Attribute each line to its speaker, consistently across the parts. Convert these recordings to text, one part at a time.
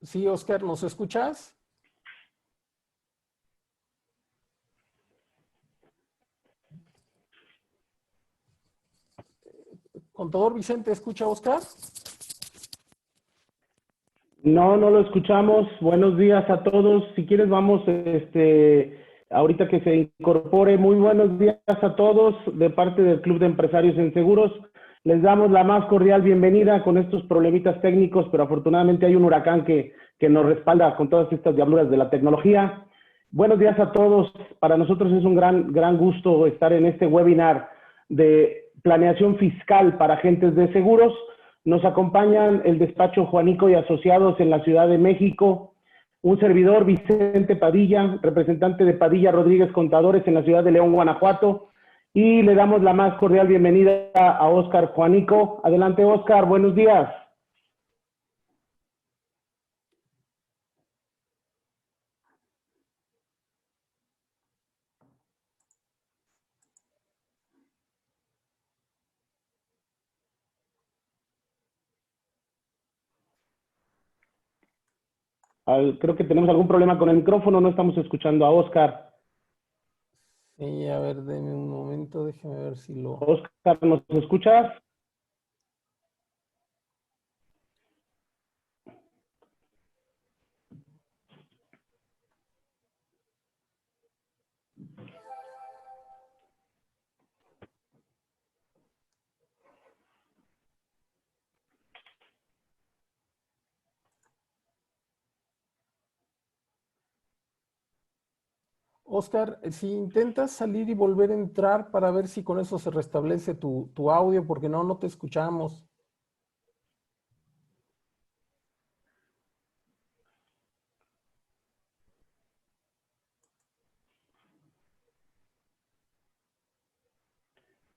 Speaker 1: Sí, Oscar, ¿nos escuchas? Contador Vicente, ¿escucha a Oscar?
Speaker 2: No, no lo escuchamos. Buenos días a todos. Si quieres vamos, ahorita que se incorpore, muy buenos días a todos de parte del Club de Empresarios en Seguros. Les damos la más cordial bienvenida con estos problemitas técnicos, pero afortunadamente hay un huracán que nos respalda con todas estas diabluras de la tecnología. Buenos días a todos. Para nosotros es un gran gusto estar en este webinar de planeación fiscal para agentes de seguros. Nos acompañan el despacho Juanico y Asociados en la Ciudad de México, un servidor Vicente Padilla, representante de Padilla Rodríguez Contadores en la ciudad de León, Guanajuato, y le damos la más cordial bienvenida a Oscar Juanico. Adelante, Oscar, buenos días. Creo que tenemos algún problema con el micrófono, no estamos escuchando a Oscar.
Speaker 1: Sí, a ver, denme un momento, déjeme ver si lo...
Speaker 2: Oscar, ¿nos escuchas?
Speaker 1: Oscar, si intentas salir y volver a entrar para ver si con eso se restablece tu audio, porque no te escuchamos.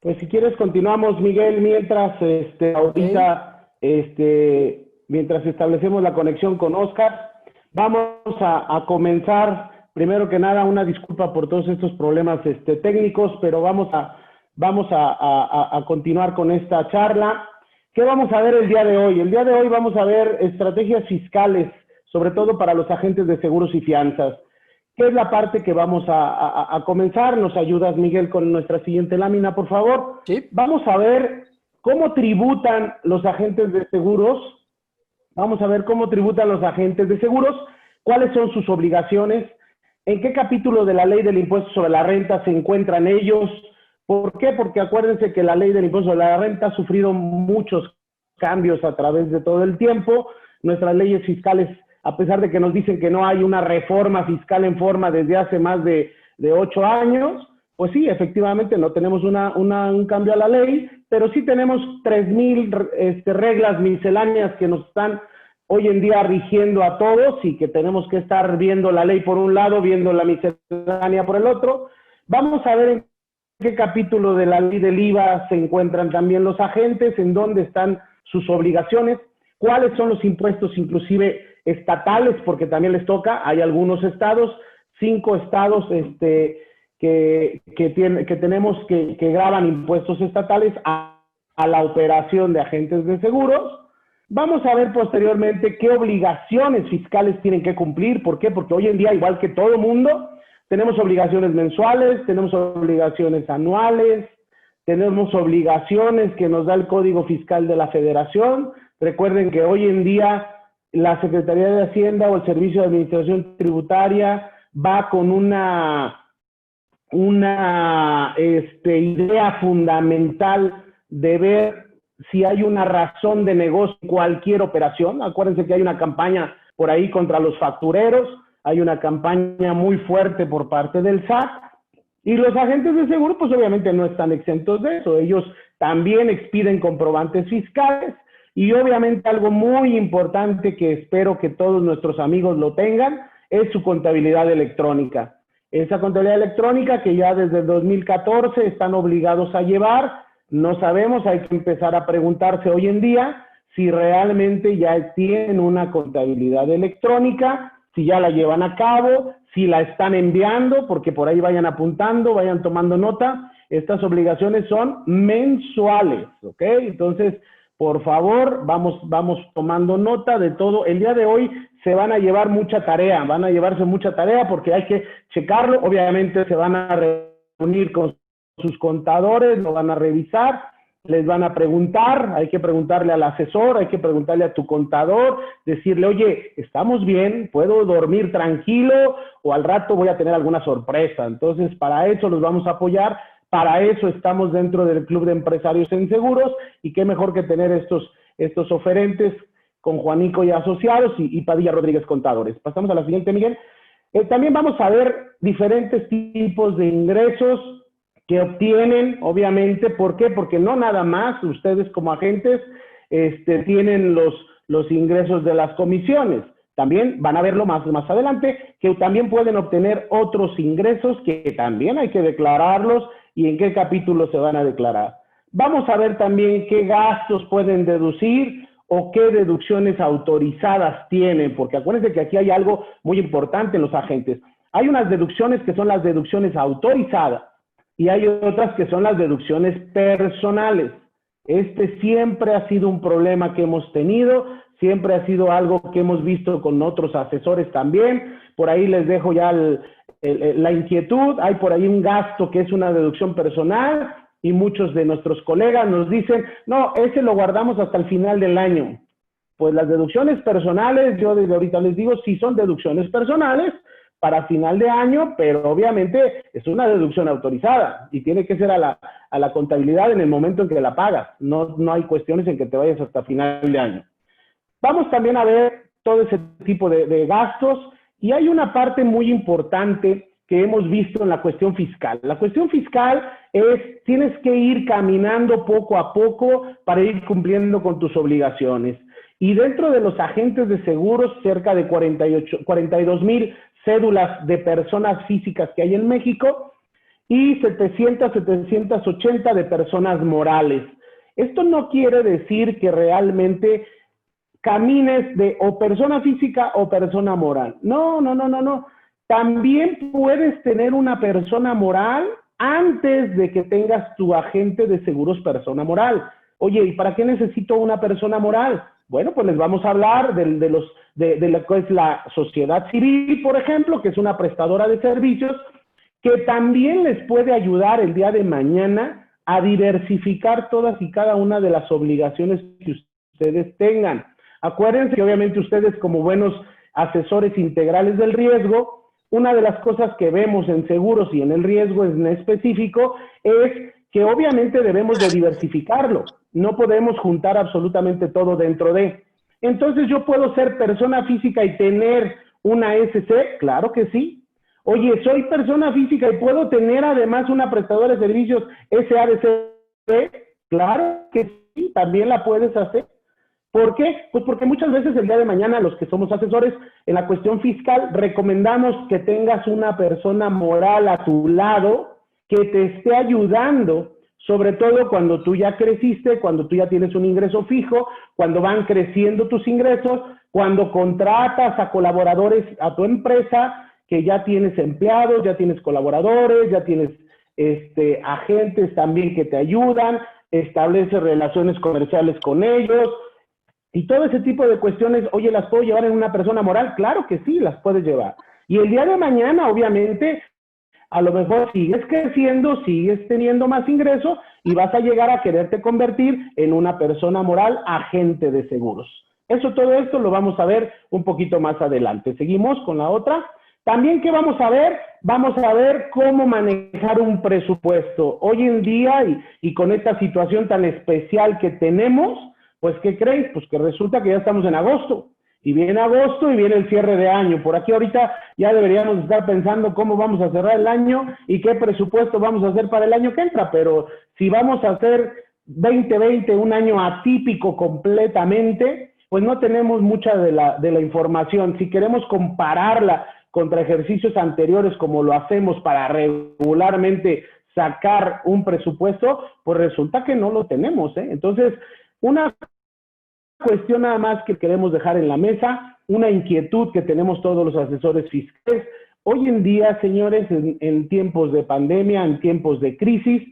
Speaker 2: Pues si quieres continuamos, Miguel, mientras ahorita, mientras establecemos la conexión con Oscar, vamos a comenzar. Primero que nada, una disculpa por todos estos problemas técnicos, pero vamos a continuar con esta charla. ¿Qué vamos a ver el día de hoy? El día de hoy vamos a ver estrategias fiscales, sobre todo para los agentes de seguros y fianzas. ¿Qué es la parte que vamos a comenzar? ¿Nos ayudas, Miguel, con nuestra siguiente lámina, por favor?
Speaker 1: Sí.
Speaker 2: Vamos a ver cómo tributan los agentes de seguros. Vamos a ver cómo tributan los agentes de seguros, cuáles son sus obligaciones, en qué capítulo de la ley del impuesto sobre la renta se encuentran ellos. ¿Por qué? Porque acuérdense que la ley del impuesto sobre la renta ha sufrido muchos cambios a través de todo el tiempo. Nuestras leyes fiscales, a pesar de que nos dicen que no hay una reforma fiscal en forma desde hace más de 8 años, pues sí, efectivamente no tenemos un cambio a la ley, pero sí tenemos 3,000 reglas misceláneas que nos están hoy en día rigiendo a todos y que tenemos que estar viendo la ley por un lado, viendo la miscelánea por el otro. Vamos a ver en qué capítulo de la ley del IVA se encuentran también los agentes, en dónde están sus obligaciones, cuáles son los impuestos inclusive estatales, porque también les toca. Hay algunos estados, 5 estados que tenemos que graban impuestos estatales a la operación de agentes de seguros. Vamos a ver posteriormente qué obligaciones fiscales tienen que cumplir. ¿Por qué? Porque hoy en día, igual que todo mundo, tenemos obligaciones mensuales, tenemos obligaciones anuales, tenemos obligaciones que nos da el Código Fiscal de la Federación. Recuerden que hoy en día la Secretaría de Hacienda o el Servicio de Administración Tributaria va con una idea fundamental de ver si hay una razón de negocio en cualquier operación. Acuérdense que hay una campaña por ahí contra los factureros, hay una campaña muy fuerte por parte del SAT, y los agentes de seguro pues obviamente no están exentos de eso. Ellos también expiden comprobantes fiscales, y obviamente algo muy importante que espero que todos nuestros amigos lo tengan es su contabilidad electrónica. Esa contabilidad electrónica que ya desde el 2014 están obligados a llevar. No sabemos, hay que empezar a preguntarse hoy en día si realmente ya tienen una contabilidad electrónica, si ya la llevan a cabo, si la están enviando, porque por ahí vayan apuntando, vayan tomando nota. Estas obligaciones son mensuales, ¿ok? Entonces, por favor, vamos tomando nota de todo. El día de hoy se van a llevar mucha tarea, van a llevarse mucha tarea porque hay que checarlo. Obviamente se van a reunir con sus contadores, lo van a revisar, les van a preguntar, hay que preguntarle al asesor, hay que preguntarle a tu contador, decirle, oye, ¿estamos bien? ¿Puedo dormir tranquilo? O al rato voy a tener alguna sorpresa. Entonces, para eso los vamos a apoyar, para eso estamos dentro del Club de Empresarios en Seguros, y qué mejor que tener estos oferentes con Juanico y Asociados y Padilla Rodríguez Contadores. Pasamos a la siguiente, Miguel. También vamos a ver diferentes tipos de ingresos que obtienen, obviamente. ¿Por qué? Porque no nada más ustedes como agentes tienen los ingresos de las comisiones. También van a verlo más adelante, que también pueden obtener otros ingresos que también hay que declararlos y en qué capítulo se van a declarar. Vamos a ver también qué gastos pueden deducir o qué deducciones autorizadas tienen, porque acuérdense que aquí hay algo muy importante en los agentes. Hay unas deducciones que son las deducciones autorizadas y hay otras que son las deducciones personales. Siempre ha sido un problema que hemos tenido, siempre ha sido algo que hemos visto con otros asesores también. Por ahí les dejo ya la inquietud. Hay por ahí un gasto que es una deducción personal y muchos de nuestros colegas nos dicen, no, ese lo guardamos hasta el final del año. Pues las deducciones personales, yo desde ahorita les digo, sí son deducciones personales para final de año, pero obviamente es una deducción autorizada y tiene que ser a la contabilidad en el momento en que la pagas. No hay cuestiones en que te vayas hasta final de año. Vamos también a ver todo ese tipo de gastos, y hay una parte muy importante que hemos visto en la cuestión fiscal. La cuestión fiscal es, tienes que ir caminando poco a poco para ir cumpliendo con tus obligaciones. Y dentro de los agentes de seguros, cerca de 42,000 cédulas de personas físicas que hay en México y 780 de personas morales. Esto no quiere decir que realmente camines de o persona física o persona moral. No. También puedes tener una persona moral antes de que tengas tu agente de seguros persona moral. Oye, ¿y para qué necesito una persona moral? Bueno, pues les vamos a hablar de lo que es la sociedad civil, por ejemplo, que es una prestadora de servicios, que también les puede ayudar el día de mañana a diversificar todas y cada una de las obligaciones que ustedes tengan. Acuérdense que obviamente ustedes, como buenos asesores integrales del riesgo, una de las cosas que vemos en seguros y en el riesgo en específico es que obviamente debemos de diversificarlo. No podemos juntar absolutamente todo dentro de. Entonces, ¿yo puedo ser persona física y tener una SC? Claro que sí. Oye, soy persona física y puedo tener además una prestadora de servicios SADC. Claro que sí, también la puedes hacer. ¿Por qué? Pues porque muchas veces el día de mañana los que somos asesores en la cuestión fiscal recomendamos que tengas una persona moral a tu lado que te esté ayudando, sobre todo cuando tú ya creciste, cuando tú ya tienes un ingreso fijo, cuando van creciendo tus ingresos, cuando contratas a colaboradores a tu empresa, que ya tienes empleados, ya tienes colaboradores, ya tienes agentes también que te ayudan, estableces relaciones comerciales con ellos. Y todo ese tipo de cuestiones, oye, ¿las puedo llevar en una persona moral? Claro que sí, las puedes llevar. Y el día de mañana, obviamente, a lo mejor sigues creciendo, sigues teniendo más ingreso y vas a llegar a quererte convertir en una persona moral agente de seguros. Todo esto lo vamos a ver un poquito más adelante. Seguimos con la otra. También, ¿qué vamos a ver? Vamos a ver cómo manejar un presupuesto. Hoy en día, y con esta situación tan especial que tenemos, pues, ¿qué crees? Pues que resulta que ya estamos en agosto, y viene agosto y viene el cierre de año. Por aquí ahorita ya deberíamos estar pensando cómo vamos a cerrar el año y qué presupuesto vamos a hacer para el año que entra, pero si vamos a hacer 2020 un año atípico completamente, pues no tenemos mucha de la información. Si queremos compararla contra ejercicios anteriores como lo hacemos para regularmente sacar un presupuesto, pues resulta que no lo tenemos, ¿eh? Entonces, una cuestión nada más que queremos dejar en la mesa, una inquietud que tenemos todos los asesores fiscales. Hoy en día, señores, en tiempos de pandemia, en tiempos de crisis,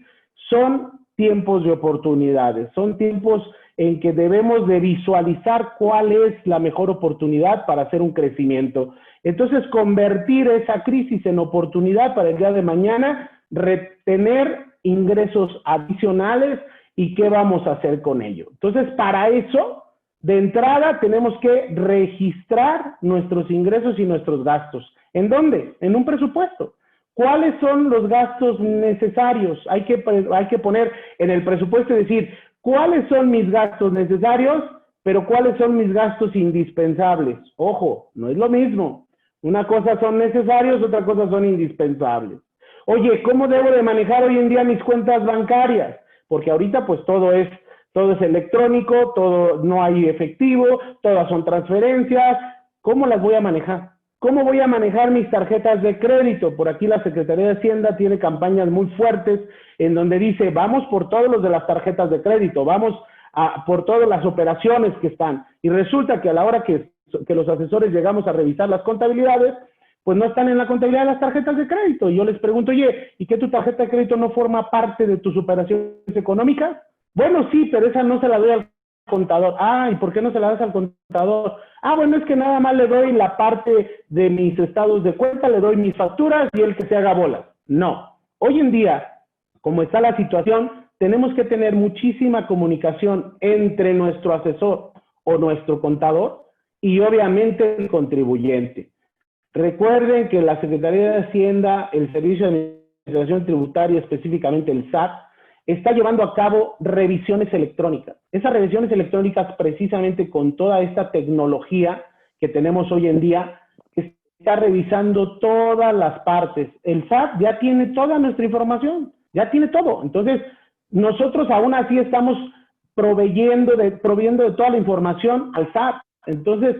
Speaker 2: son tiempos de oportunidades, son tiempos en que debemos de visualizar cuál es la mejor oportunidad para hacer un crecimiento. Entonces, convertir esa crisis en oportunidad para el día de mañana, retener ingresos adicionales y qué vamos a hacer con ello. Entonces, para eso, de entrada, tenemos que registrar nuestros ingresos y nuestros gastos. ¿En dónde? En un presupuesto. ¿Cuáles son los gastos necesarios? Hay que poner en el presupuesto y decir, ¿cuáles son mis gastos necesarios, pero cuáles son mis gastos indispensables? Ojo, no es lo mismo. Una cosa son necesarios, otra cosa son indispensables. Oye, ¿cómo debo de manejar hoy en día mis cuentas bancarias? Porque ahorita pues todo es electrónico, todo no hay efectivo, todas son transferencias. ¿Cómo las voy a manejar? ¿Cómo voy a manejar mis tarjetas de crédito? Por aquí la Secretaría de Hacienda tiene campañas muy fuertes en donde dice, vamos por todos los de las tarjetas de crédito, vamos por todas las operaciones que están. Y resulta que a la hora que los asesores llegamos a revisar las contabilidades, pues no están en la contabilidad de las tarjetas de crédito. Y yo les pregunto, oye, ¿y qué tu tarjeta de crédito no forma parte de tus operaciones económicas? Bueno, sí, pero esa no se la doy al contador. Ah, ¿y por qué no se la das al contador? Ah, bueno, es que nada más le doy la parte de mis estados de cuenta, le doy mis facturas y él que se haga bolas. No. Hoy en día, como está la situación, tenemos que tener muchísima comunicación entre nuestro asesor o nuestro contador y obviamente el contribuyente. Recuerden que la Secretaría de Hacienda, el Servicio de Administración Tributaria, específicamente el SAT, está llevando a cabo revisiones electrónicas. Esas revisiones electrónicas, precisamente con toda esta tecnología que tenemos hoy en día, está revisando todas las partes. El SAT ya tiene toda nuestra información, ya tiene todo. Entonces, nosotros aún así estamos proveyendo de toda la información al SAT. Entonces,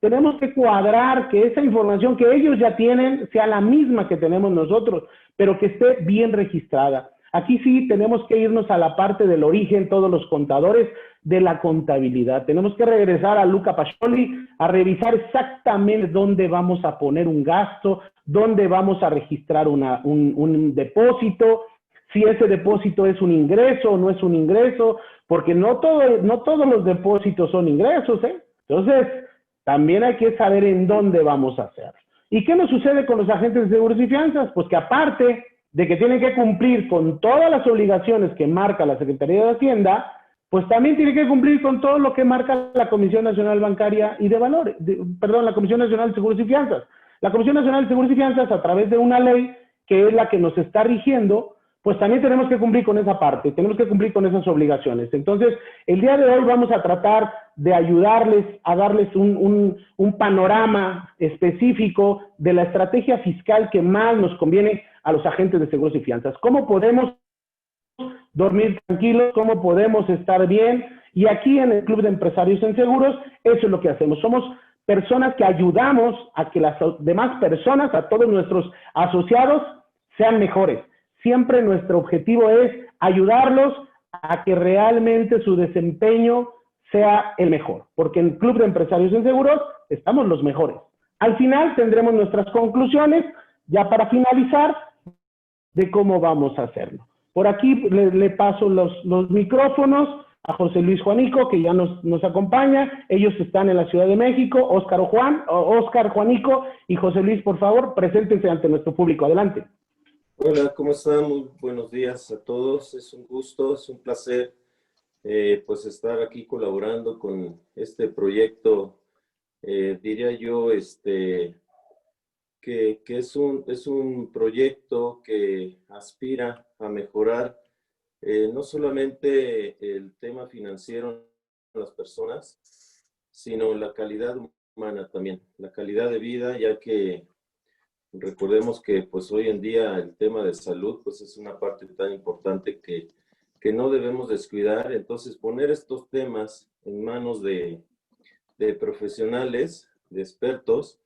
Speaker 2: tenemos que cuadrar que esa información que ellos ya tienen sea la misma que tenemos nosotros, pero que esté bien registrada. Aquí sí tenemos que irnos a la parte del origen, todos los contadores, de la contabilidad. Tenemos que regresar a Luca Pacioli a revisar exactamente dónde vamos a poner un gasto, dónde vamos a registrar un depósito, si ese depósito es un ingreso o no es un ingreso, porque no todos los depósitos son ingresos, ¿eh? Entonces, también hay que saber en dónde vamos a hacer. ¿Y qué nos sucede con los agentes de seguros y fianzas? Pues que aparte de que tienen que cumplir con todas las obligaciones que marca la Secretaría de Hacienda, pues también tiene que cumplir con todo lo que marca la Comisión Nacional Bancaria y de Valores, la Comisión Nacional de Seguros y Fianzas. La Comisión Nacional de Seguros y Fianzas, a través de una ley que es la que nos está rigiendo, pues también tenemos que cumplir con esa parte, tenemos que cumplir con esas obligaciones. Entonces, el día de hoy vamos a tratar de ayudarles a darles un panorama específico de la estrategia fiscal que más nos conviene a los agentes de seguros y fianzas. ¿Cómo podemos dormir tranquilos? ¿Cómo podemos estar bien? Y aquí en el Club de Empresarios en Seguros, eso es lo que hacemos. Somos personas que ayudamos a que las demás personas, a todos nuestros asociados, sean mejores. Siempre nuestro objetivo es ayudarlos a que realmente su desempeño sea el mejor, porque en el Club de Empresarios en Seguros estamos los mejores. Al final tendremos nuestras conclusiones, ya para finalizar, de cómo vamos a hacerlo. Por aquí le paso los micrófonos a José Luis Juanico, que ya nos acompaña. Ellos están en la Ciudad de México, Óscar, Juanico y José Luis, por favor, preséntense ante nuestro público. Adelante.
Speaker 3: Hola, ¿cómo están? Muy buenos días a todos. Es un gusto, es un placer pues estar aquí colaborando con este proyecto. Diría yo que es un proyecto que aspira a mejorar no solamente el tema financiero de las personas, sino la calidad humana también, la calidad de vida, ya que recordemos que pues hoy en día el tema de salud pues es una parte tan importante que no debemos descuidar. Entonces poner estos temas en manos de profesionales, de expertos,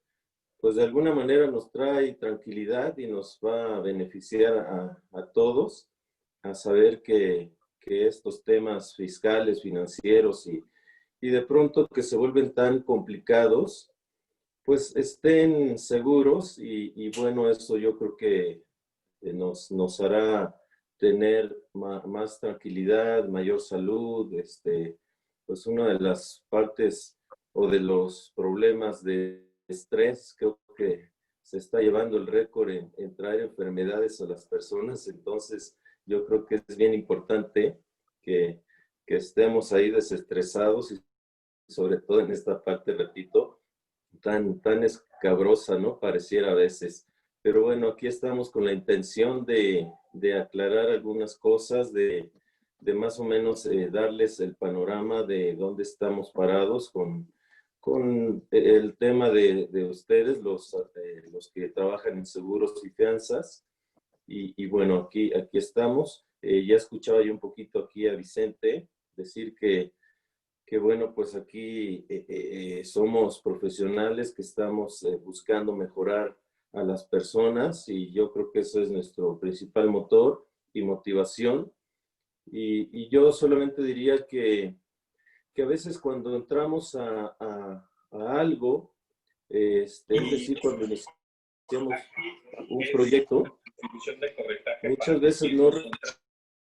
Speaker 3: pues de alguna manera nos trae tranquilidad y nos va a beneficiar a todos, a saber que estos temas fiscales, financieros y de pronto que se vuelven tan complicados, pues estén seguros y bueno, eso yo creo que nos hará tener más tranquilidad, mayor salud, pues una de las partes o de los problemas de estrés, creo que se está llevando el récord en traer enfermedades a las personas. Entonces, yo creo que es bien importante que estemos ahí desestresados y sobre todo en esta parte, repito, tan escabrosa, ¿no? Pareciera a veces. Pero bueno, aquí estamos con la intención de aclarar algunas cosas, de más o menos darles el panorama de dónde estamos parados con el tema de ustedes, los que trabajan en seguros y fianzas. Y bueno, aquí estamos. Ya escuchaba yo un poquito aquí a Vicente decir que bueno, pues aquí somos profesionales que estamos buscando mejorar a las personas y yo creo que eso es nuestro principal motor y motivación. Y yo solamente diría que a veces cuando entramos a algo, es decir, cuando iniciamos un proyecto, muchas veces no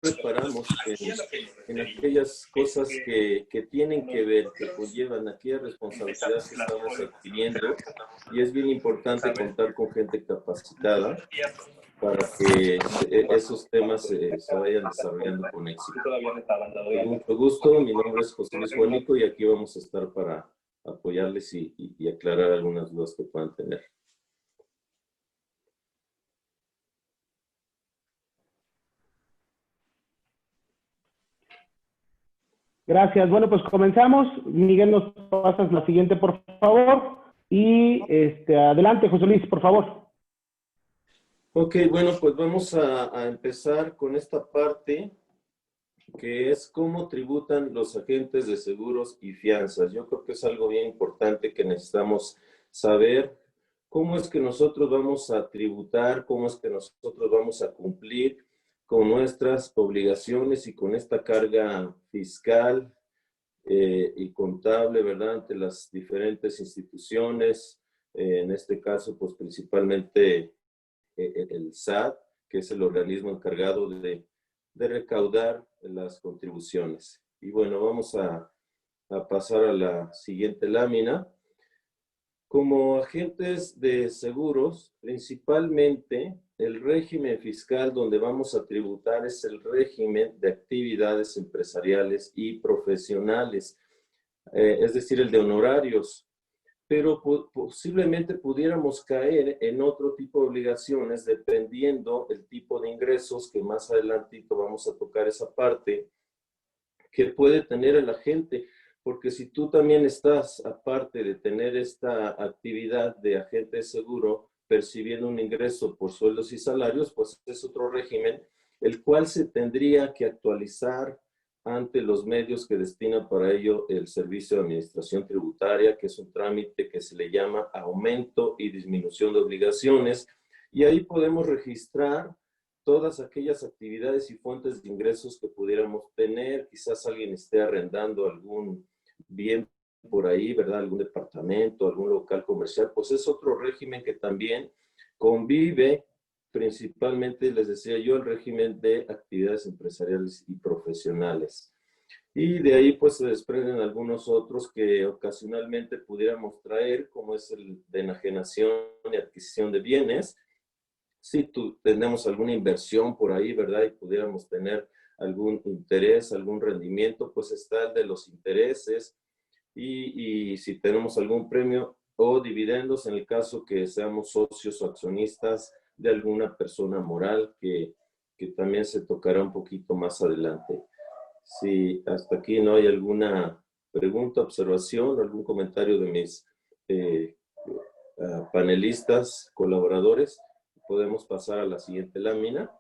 Speaker 3: reparamos en aquellas cosas que tienen que ver, que conllevan aquella responsabilidad que estamos adquiriendo, y es bien importante contar con gente capacitada para que esos temas se vayan desarrollando con éxito. Con mucho gusto, mi nombre es José Luis Juanico y aquí vamos a estar para apoyarles y aclarar algunas dudas que puedan tener.
Speaker 2: Gracias. Bueno, pues comenzamos. Miguel, nos pasas la siguiente, por favor. Y adelante, José Luis, por favor.
Speaker 3: Ok, bueno, pues vamos a empezar con esta parte que es cómo tributan los agentes de seguros y fianzas. Yo creo que es algo bien importante que necesitamos saber cómo es que nosotros vamos a tributar, cómo es que nosotros vamos a cumplir con nuestras obligaciones y con esta carga fiscal y contable, ¿verdad? Ante las diferentes instituciones, en este caso, pues principalmente el SAT, que es el organismo encargado de recaudar las contribuciones. Y bueno, vamos a pasar a la siguiente lámina. Como agentes de seguros, principalmente el régimen fiscal donde vamos a tributar es el régimen de actividades empresariales y profesionales, es decir, el de honorarios, pero posiblemente pudiéramos caer en otro tipo de obligaciones dependiendo el tipo de ingresos, que más adelantito vamos a tocar esa parte, que puede tener el agente, porque si tú también estás, aparte de tener esta actividad de agente de seguro, percibiendo un ingreso por sueldos y salarios, pues es otro régimen, el cual se tendría que actualizar ante los medios que destina para ello el Servicio de Administración Tributaria, que es un trámite que se le llama aumento y disminución de obligaciones, y ahí podemos registrar todas aquellas actividades y fuentes de ingresos que pudiéramos tener. Quizás alguien esté arrendando algún bien por ahí, ¿verdad? Algún departamento, algún local comercial, pues es otro régimen que también convive principalmente, les decía yo, el régimen de actividades empresariales y profesionales. Y de ahí pues se desprenden algunos otros que ocasionalmente pudiéramos traer, como es el de enajenación y adquisición de bienes. Si tenemos alguna inversión por ahí, ¿verdad? Y pudiéramos tener algún interés, algún rendimiento, pues está el de los intereses. Y si tenemos algún premio o dividendos, en el caso que seamos socios o accionistas de alguna persona moral, que también se tocará un poquito más adelante. Si hasta aquí no hay alguna pregunta, observación, algún comentario de mis panelistas, colaboradores, podemos pasar a la siguiente lámina.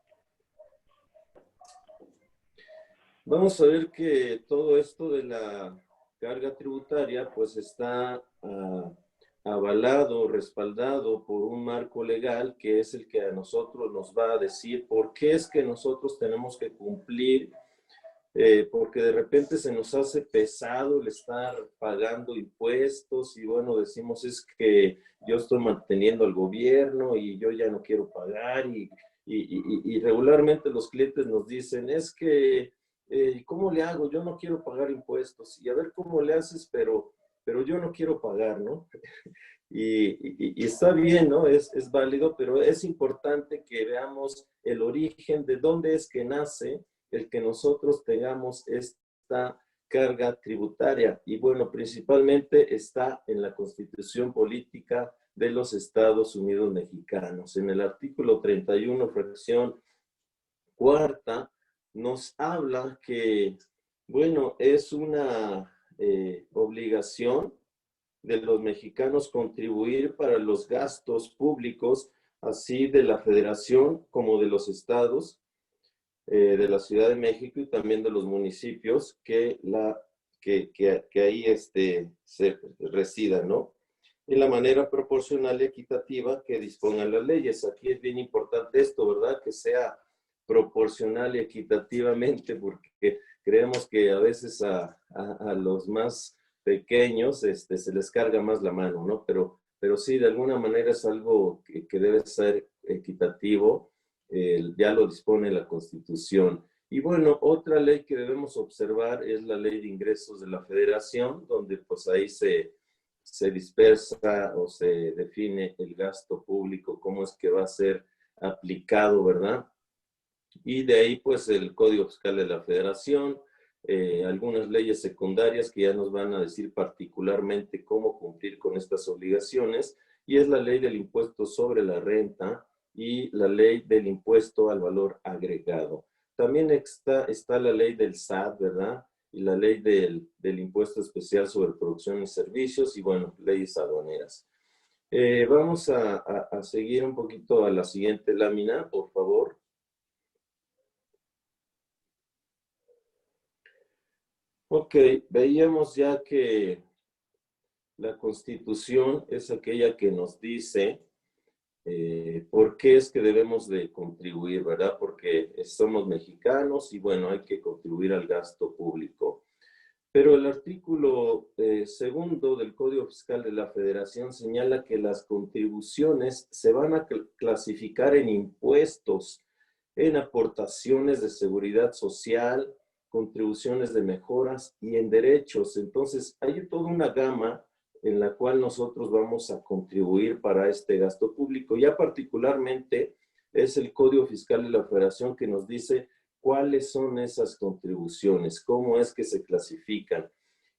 Speaker 3: Vamos a ver que todo esto de la carga tributaria pues está avalado, respaldado por un marco legal que es el que a nosotros nos va a decir por qué es que nosotros tenemos que cumplir, porque de repente se nos hace pesado el estar pagando impuestos y bueno, decimos es que yo estoy manteniendo al gobierno y yo ya no quiero pagar y regularmente los clientes nos dicen es que ¿cómo le hago? Yo no quiero pagar impuestos. Y a ver cómo le haces, pero yo no quiero pagar, ¿no? Y está bien, ¿no? Es válido, pero es importante que veamos el origen de dónde es que nace el que nosotros tengamos esta carga tributaria. Y bueno, principalmente está en la Constitución Política de los Estados Unidos Mexicanos. En el artículo 31, fracción cuarta, nos habla que, bueno, es una obligación de los mexicanos contribuir para los gastos públicos, así de la federación como de los estados, de la Ciudad de México y también de los municipios que ahí se residan, ¿no? En la manera proporcional y equitativa que dispongan las leyes. Aquí es bien importante esto, ¿verdad? Que sea proporcional y equitativamente, porque creemos que a veces a los más pequeños se les carga más la mano, ¿no? Pero sí, de alguna manera es algo que debe ser equitativo, ya lo dispone la Constitución. Y bueno, otra ley que debemos observar es la Ley de Ingresos de la Federación, donde pues ahí se dispersa o se define el gasto público, cómo es que va a ser aplicado, ¿verdad? Y de ahí pues el Código Fiscal de la Federación, algunas leyes secundarias que ya nos van a decir particularmente cómo cumplir con estas obligaciones, y es la ley del impuesto sobre la renta y la ley del impuesto al valor agregado. También está la ley del SAT, ¿verdad? Y la ley del impuesto especial sobre producción y servicios, y bueno, leyes aduaneras. Vamos a seguir un poquito a la siguiente lámina, por favor. Ok, veíamos ya que la Constitución es aquella que nos dice por qué es que debemos de contribuir, ¿verdad? Porque somos mexicanos y bueno, hay que contribuir al gasto público. Pero el artículo segundo del Código Fiscal de la Federación señala que las contribuciones se van a clasificar en impuestos, en aportaciones de seguridad social, contribuciones de mejoras y en derechos. Entonces, hay toda una gama en la cual nosotros vamos a contribuir para este gasto público. Ya particularmente es el Código Fiscal de la Federación que nos dice cuáles son esas contribuciones, cómo es que se clasifican.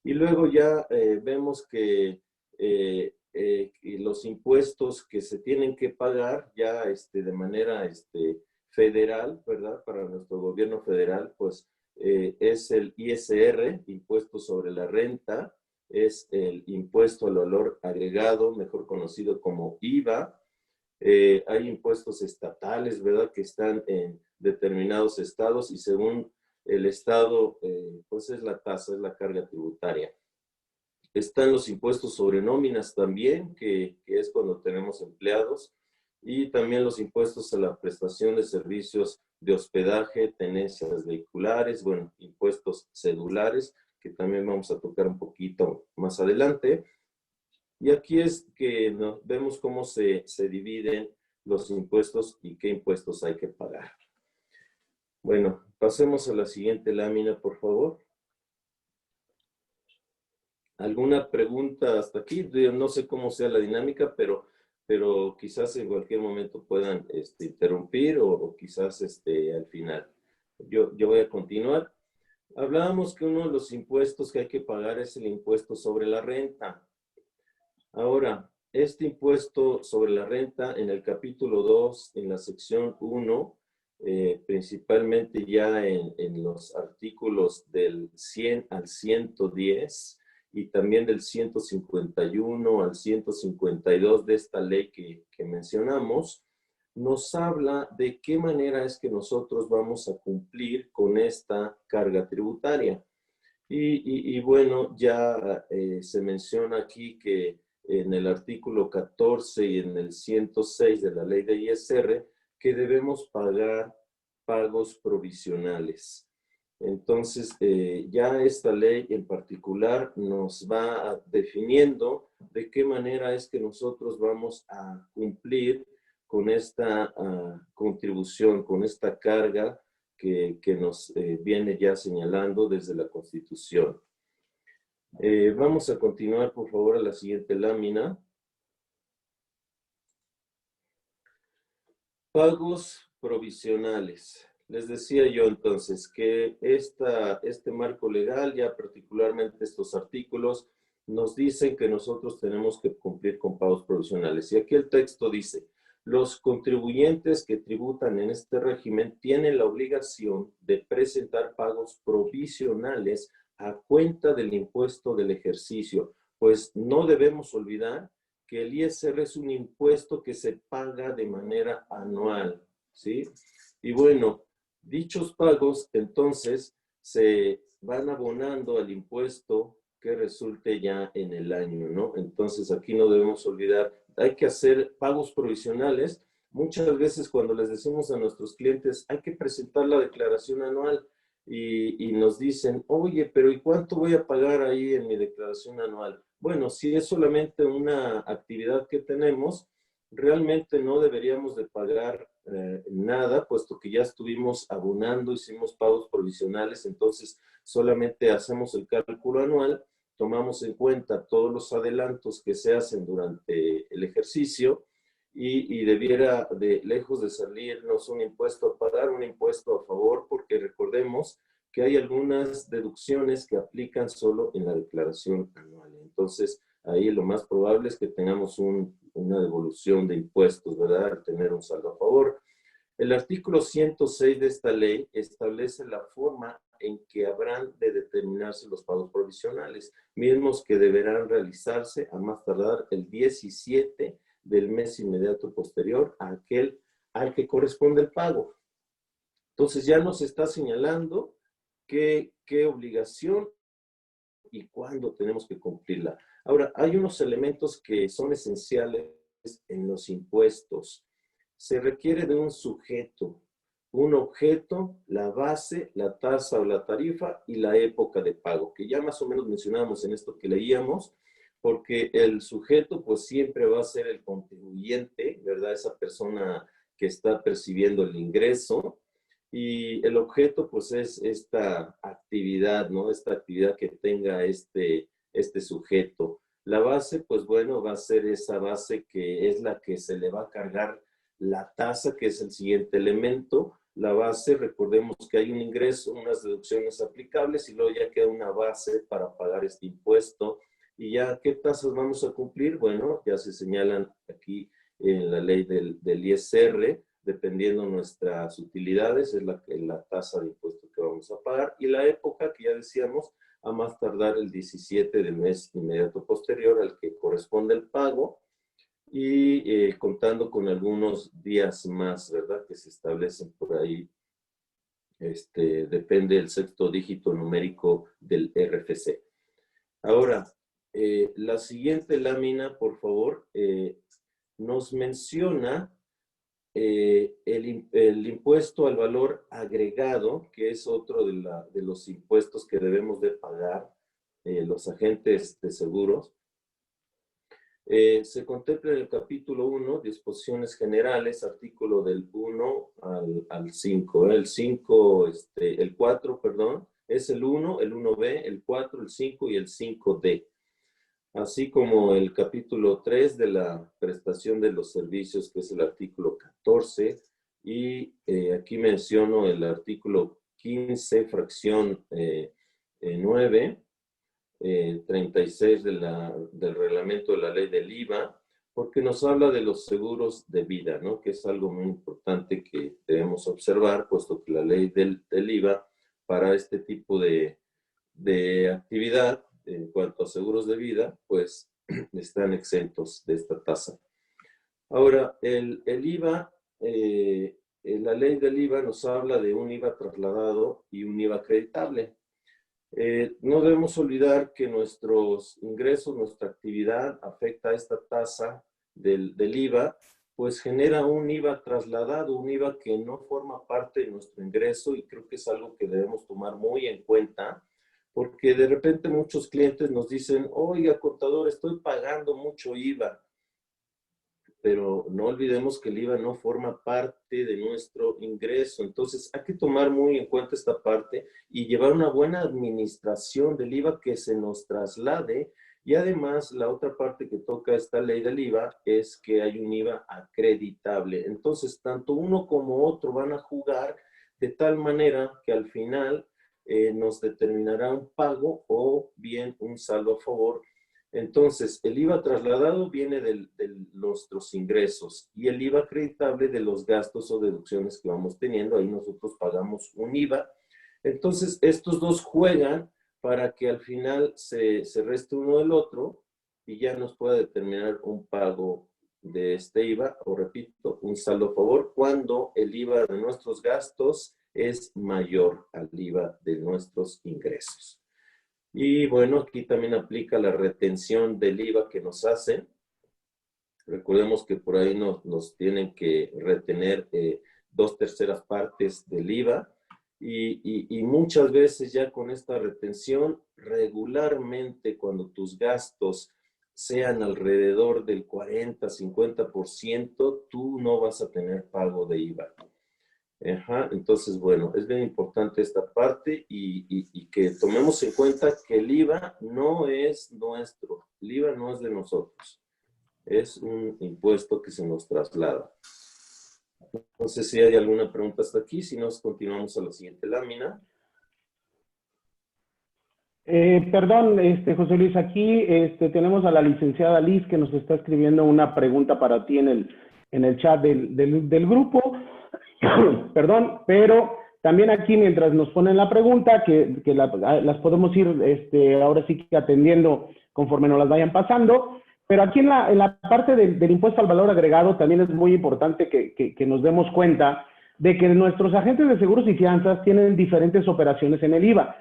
Speaker 3: Y luego ya vemos que los impuestos que se tienen que pagar ya de manera federal, ¿verdad? Para nuestro gobierno federal, pues es el ISR, Impuesto sobre la Renta, es el Impuesto al Valor Agregado, mejor conocido como IVA. Hay impuestos estatales, ¿verdad? Que están en determinados estados y según el estado, pues es la tasa, es la carga tributaria. Están los impuestos sobre nóminas también, que es cuando tenemos empleados, y también los impuestos a la prestación de servicios de hospedaje, tenencias vehiculares, bueno, impuestos cedulares, que también vamos a tocar un poquito más adelante. Y aquí es que vemos cómo se dividen los impuestos y qué impuestos hay que pagar. Bueno, pasemos a la siguiente lámina, por favor. ¿Alguna pregunta hasta aquí? No sé cómo sea la dinámica, pero quizás en cualquier momento puedan interrumpir o quizás al final. Yo voy a continuar. Hablábamos que uno de los impuestos que hay que pagar es el impuesto sobre la renta. Ahora, este impuesto sobre la renta en el capítulo 2, en la sección 1, principalmente ya en los artículos del 100 al 110 y también del 151 al 152 de esta ley que mencionamos, nos habla de qué manera es que nosotros vamos a cumplir con esta carga tributaria. Y bueno, ya se menciona aquí que en el artículo 14 y en el 106 de la ley de ISR, que debemos pagar pagos provisionales. Entonces, ya esta ley en particular nos va definiendo de qué manera es que nosotros vamos a cumplir con esta contribución, con esta carga que nos viene ya señalando desde la Constitución. Vamos a continuar, por favor, a la siguiente lámina. Pagos provisionales. Les decía yo entonces que este marco legal, ya particularmente estos artículos, nos dicen que nosotros tenemos que cumplir con pagos provisionales. Y aquí el texto dice, los contribuyentes que tributan en este régimen tienen la obligación de presentar pagos provisionales a cuenta del impuesto del ejercicio, pues no debemos olvidar que el ISR es un impuesto que se paga de manera anual, ¿sí? Y bueno, dichos pagos entonces se van abonando al impuesto que resulte ya en el año, ¿no? Entonces aquí no debemos olvidar, hay que hacer pagos provisionales. Muchas veces cuando les decimos a nuestros clientes, hay que presentar la declaración anual y nos dicen, oye, pero ¿y cuánto voy a pagar ahí en mi declaración anual? Bueno, si es solamente una actividad que tenemos, realmente no deberíamos de pagar nada, puesto que ya estuvimos abonando, hicimos pagos provisionales, entonces solamente hacemos el cálculo anual, tomamos en cuenta todos los adelantos que se hacen durante el ejercicio y debiera, lejos de salirnos un impuesto a pagar, un impuesto a favor, porque recordemos que hay algunas deducciones que aplican solo en la declaración anual. Entonces, ahí lo más probable es que tengamos una devolución de impuestos, ¿verdad? Al tener un saldo a favor. El artículo 106 de esta ley establece la forma en que habrán de determinarse los pagos provisionales, mismos que deberán realizarse a más tardar el 17 del mes inmediato posterior a aquel al que corresponde el pago. Entonces ya nos está señalando qué obligación y cuándo tenemos que cumplirla. Ahora, hay unos elementos que son esenciales en los impuestos. Se requiere de un sujeto, un objeto, la base, la tasa o la tarifa y la época de pago, que ya más o menos mencionamos en esto que leíamos, porque el sujeto pues siempre va a ser el contribuyente, ¿verdad? Esa persona que está percibiendo el ingreso. Y el objeto, pues, es esta actividad, ¿no? Esta actividad que tenga este sujeto. La base, pues, bueno, va a ser esa base que es la que se le va a cargar la tasa, que es el siguiente elemento. La base, recordemos que hay un ingreso, unas deducciones aplicables y luego ya queda una base para pagar este impuesto. Y ya, ¿qué tasas vamos a cumplir? Bueno, ya se señalan aquí en la ley del ISR, dependiendo nuestras utilidades, es la tasa de impuesto que vamos a pagar, y la época que ya decíamos, a más tardar el 17 del mes inmediato posterior al que corresponde el pago, y contando con algunos días más, ¿verdad? Que se establecen por ahí, depende del sexto dígito numérico del RFC. Ahora, la siguiente lámina, por favor, nos menciona el impuesto al valor agregado, que es otro de los impuestos que debemos de pagar los agentes de seguros. Se contempla en el capítulo 1, disposiciones generales, artículo del 1 al 5. El 5, el 4, perdón, es el 1, el 1B, el 4, el 5 y el 5D. Así como el capítulo 3 de la prestación de los servicios, que es el artículo 14, y aquí menciono el artículo 15, fracción 9, 36 del reglamento de la ley del IVA, porque nos habla de los seguros de vida, ¿no? Que es algo muy importante que debemos observar, puesto que la ley del IVA para este tipo de actividad en cuanto a seguros de vida, pues están exentos de esta tasa. Ahora, el IVA, la ley del IVA nos habla de un IVA trasladado y un IVA acreditable. No debemos olvidar que nuestros ingresos, nuestra actividad afecta a esta tasa del IVA, pues genera un IVA trasladado, un IVA que no forma parte de nuestro ingreso, y creo que es algo que debemos tomar muy en cuenta, porque de repente muchos clientes nos dicen, oiga, contador, estoy pagando mucho IVA. pero no olvidemos que el IVA no forma parte de nuestro ingreso. Entonces, hay que tomar muy en cuenta esta parte y llevar una buena administración del IVA que se nos traslade. Y además, la otra parte que toca esta ley del IVA es que hay un IVA acreditable. Entonces, tanto uno como otro van a jugar de tal manera que al final nos determinará un pago o bien un saldo a favor. Entonces, el IVA trasladado viene de nuestros ingresos y el IVA acreditable de los gastos o deducciones que vamos teniendo. Ahí nosotros pagamos un IVA. Entonces, estos dos juegan para que al final se reste uno del otro y ya nos pueda determinar un pago de este IVA, o repito, un saldo a favor, cuando el IVA de nuestros gastos es mayor al IVA de nuestros ingresos. Y bueno, aquí también aplica la retención del IVA que nos hacen. Recordemos que por ahí nos tienen que retener 2/3 partes del IVA. Y muchas veces ya con esta retención, regularmente cuando tus gastos sean alrededor del 40-50%, tú no vas a tener pago de IVA. Ajá, entonces, bueno, es bien importante esta parte y que tomemos en cuenta que el IVA no es nuestro, el IVA no es de nosotros, es un impuesto que se nos traslada. No sé si hay alguna pregunta hasta aquí, si no, continuamos a la siguiente lámina.
Speaker 2: Perdón, José Luis, aquí tenemos a la licenciada Liz que nos está escribiendo una pregunta para ti en el chat del grupo. Perdón, pero también aquí mientras nos ponen la pregunta, que las podemos ir ahora sí que atendiendo conforme nos las vayan pasando, pero aquí en la parte del impuesto al valor agregado también es muy importante que nos demos cuenta de que nuestros agentes de seguros y fianzas tienen diferentes operaciones en el IVA.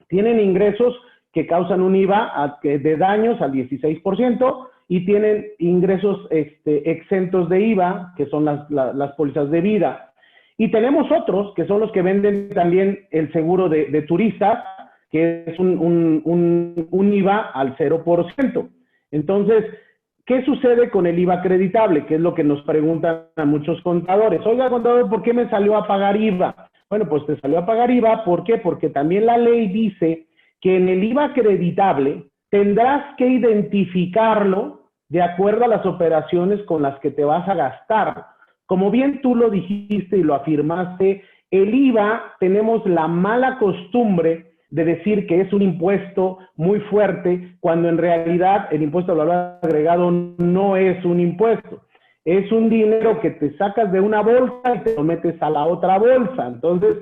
Speaker 2: Tienen ingresos que causan un IVA de daños al 16%, y tienen ingresos exentos de IVA, que son las pólizas de vida. Y tenemos otros, que son los que venden también el seguro de turistas, que es un IVA al 0%. Entonces, ¿qué sucede con el IVA acreditable? Que es lo que nos preguntan a muchos contadores. Oiga, contador, ¿por qué me salió a pagar IVA? Bueno, pues te salió a pagar IVA, ¿por qué? Porque también la ley dice que en el IVA acreditable tendrás que identificarlo de acuerdo a las operaciones con las que te vas a gastar. Como bien tú lo dijiste y lo afirmaste, el IVA tenemos la mala costumbre de decir que es un impuesto muy fuerte, cuando en realidad el impuesto al valor agregado no es un impuesto. Es un dinero que te sacas de una bolsa y te lo metes a la otra bolsa. Entonces,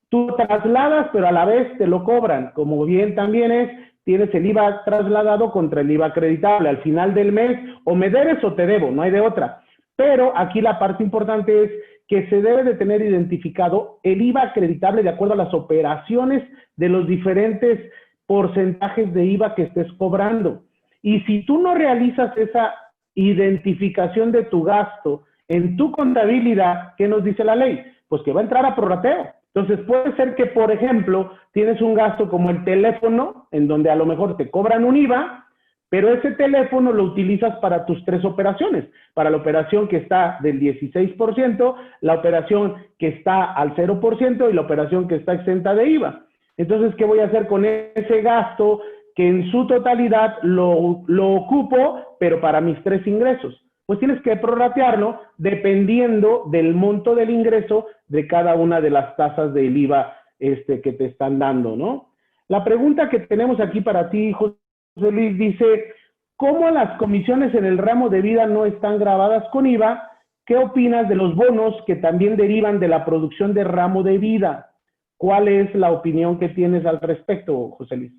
Speaker 2: tú trasladas, pero a la vez te lo cobran. Como bien también tienes el IVA trasladado contra el IVA acreditable. Al final del mes, o me debes o te debo, no hay de otra. Pero aquí la parte importante es que se debe de tener identificado el IVA acreditable de acuerdo a las operaciones de los diferentes porcentajes de IVA que estés cobrando. Y si tú no realizas esa identificación de tu gasto en tu contabilidad, ¿qué nos dice la ley? Pues que va a entrar a prorrateo. Entonces puede ser que, por ejemplo, tienes un gasto como el teléfono, en donde a lo mejor te cobran un IVA, pero ese teléfono lo utilizas para tus 3 operaciones, para la operación que está del 16%, la operación que está al 0% y la operación que está exenta de IVA. Entonces, ¿qué voy a hacer con ese gasto que en su totalidad lo ocupo, pero para mis 3 ingresos? Pues tienes que prorratearlo dependiendo del monto del ingreso de cada una de las tasas del IVA que te están dando, ¿no? La pregunta que tenemos aquí para ti, José Luis, dice, ¿cómo las comisiones en el ramo de vida no están gravadas con IVA? ¿Qué opinas de los bonos que también derivan de la producción de ramo de vida? ¿Cuál es la opinión que tienes al respecto, José Luis?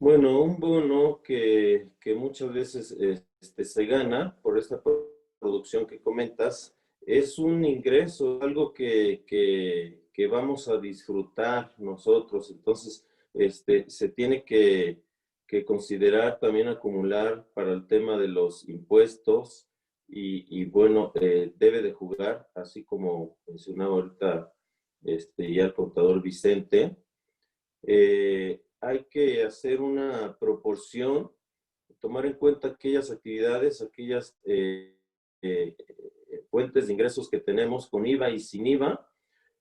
Speaker 3: Bueno, un bono que muchas veces se gana por esta producción que comentas, es un ingreso, algo que vamos a disfrutar nosotros. Entonces, se tiene que considerar también acumular para el tema de los impuestos y bueno, debe de jugar, así como mencionaba ahorita ya el contador Vicente. Hay que hacer una proporción tomar en cuenta aquellas actividades, aquellas fuentes de ingresos que tenemos con IVA y sin IVA,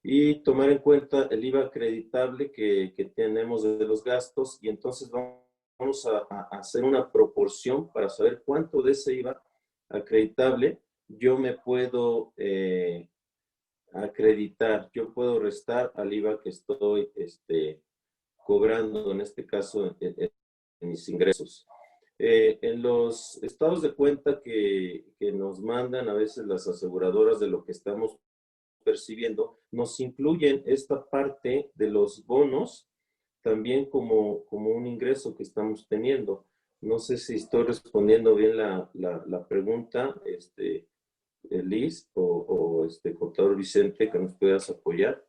Speaker 3: y tomar en cuenta el IVA acreditable que tenemos de los gastos, y entonces vamos a hacer una proporción para saber cuánto de ese IVA acreditable yo me puedo acreditar, yo puedo restar al IVA que estoy cobrando, en este caso, en mis ingresos. En los estados de cuenta que nos mandan a veces las aseguradoras de lo que estamos percibiendo, nos incluyen esta parte de los bonos también como un ingreso que estamos teniendo. No sé si estoy respondiendo bien la pregunta, Liz o contador Vicente, que nos puedas apoyar.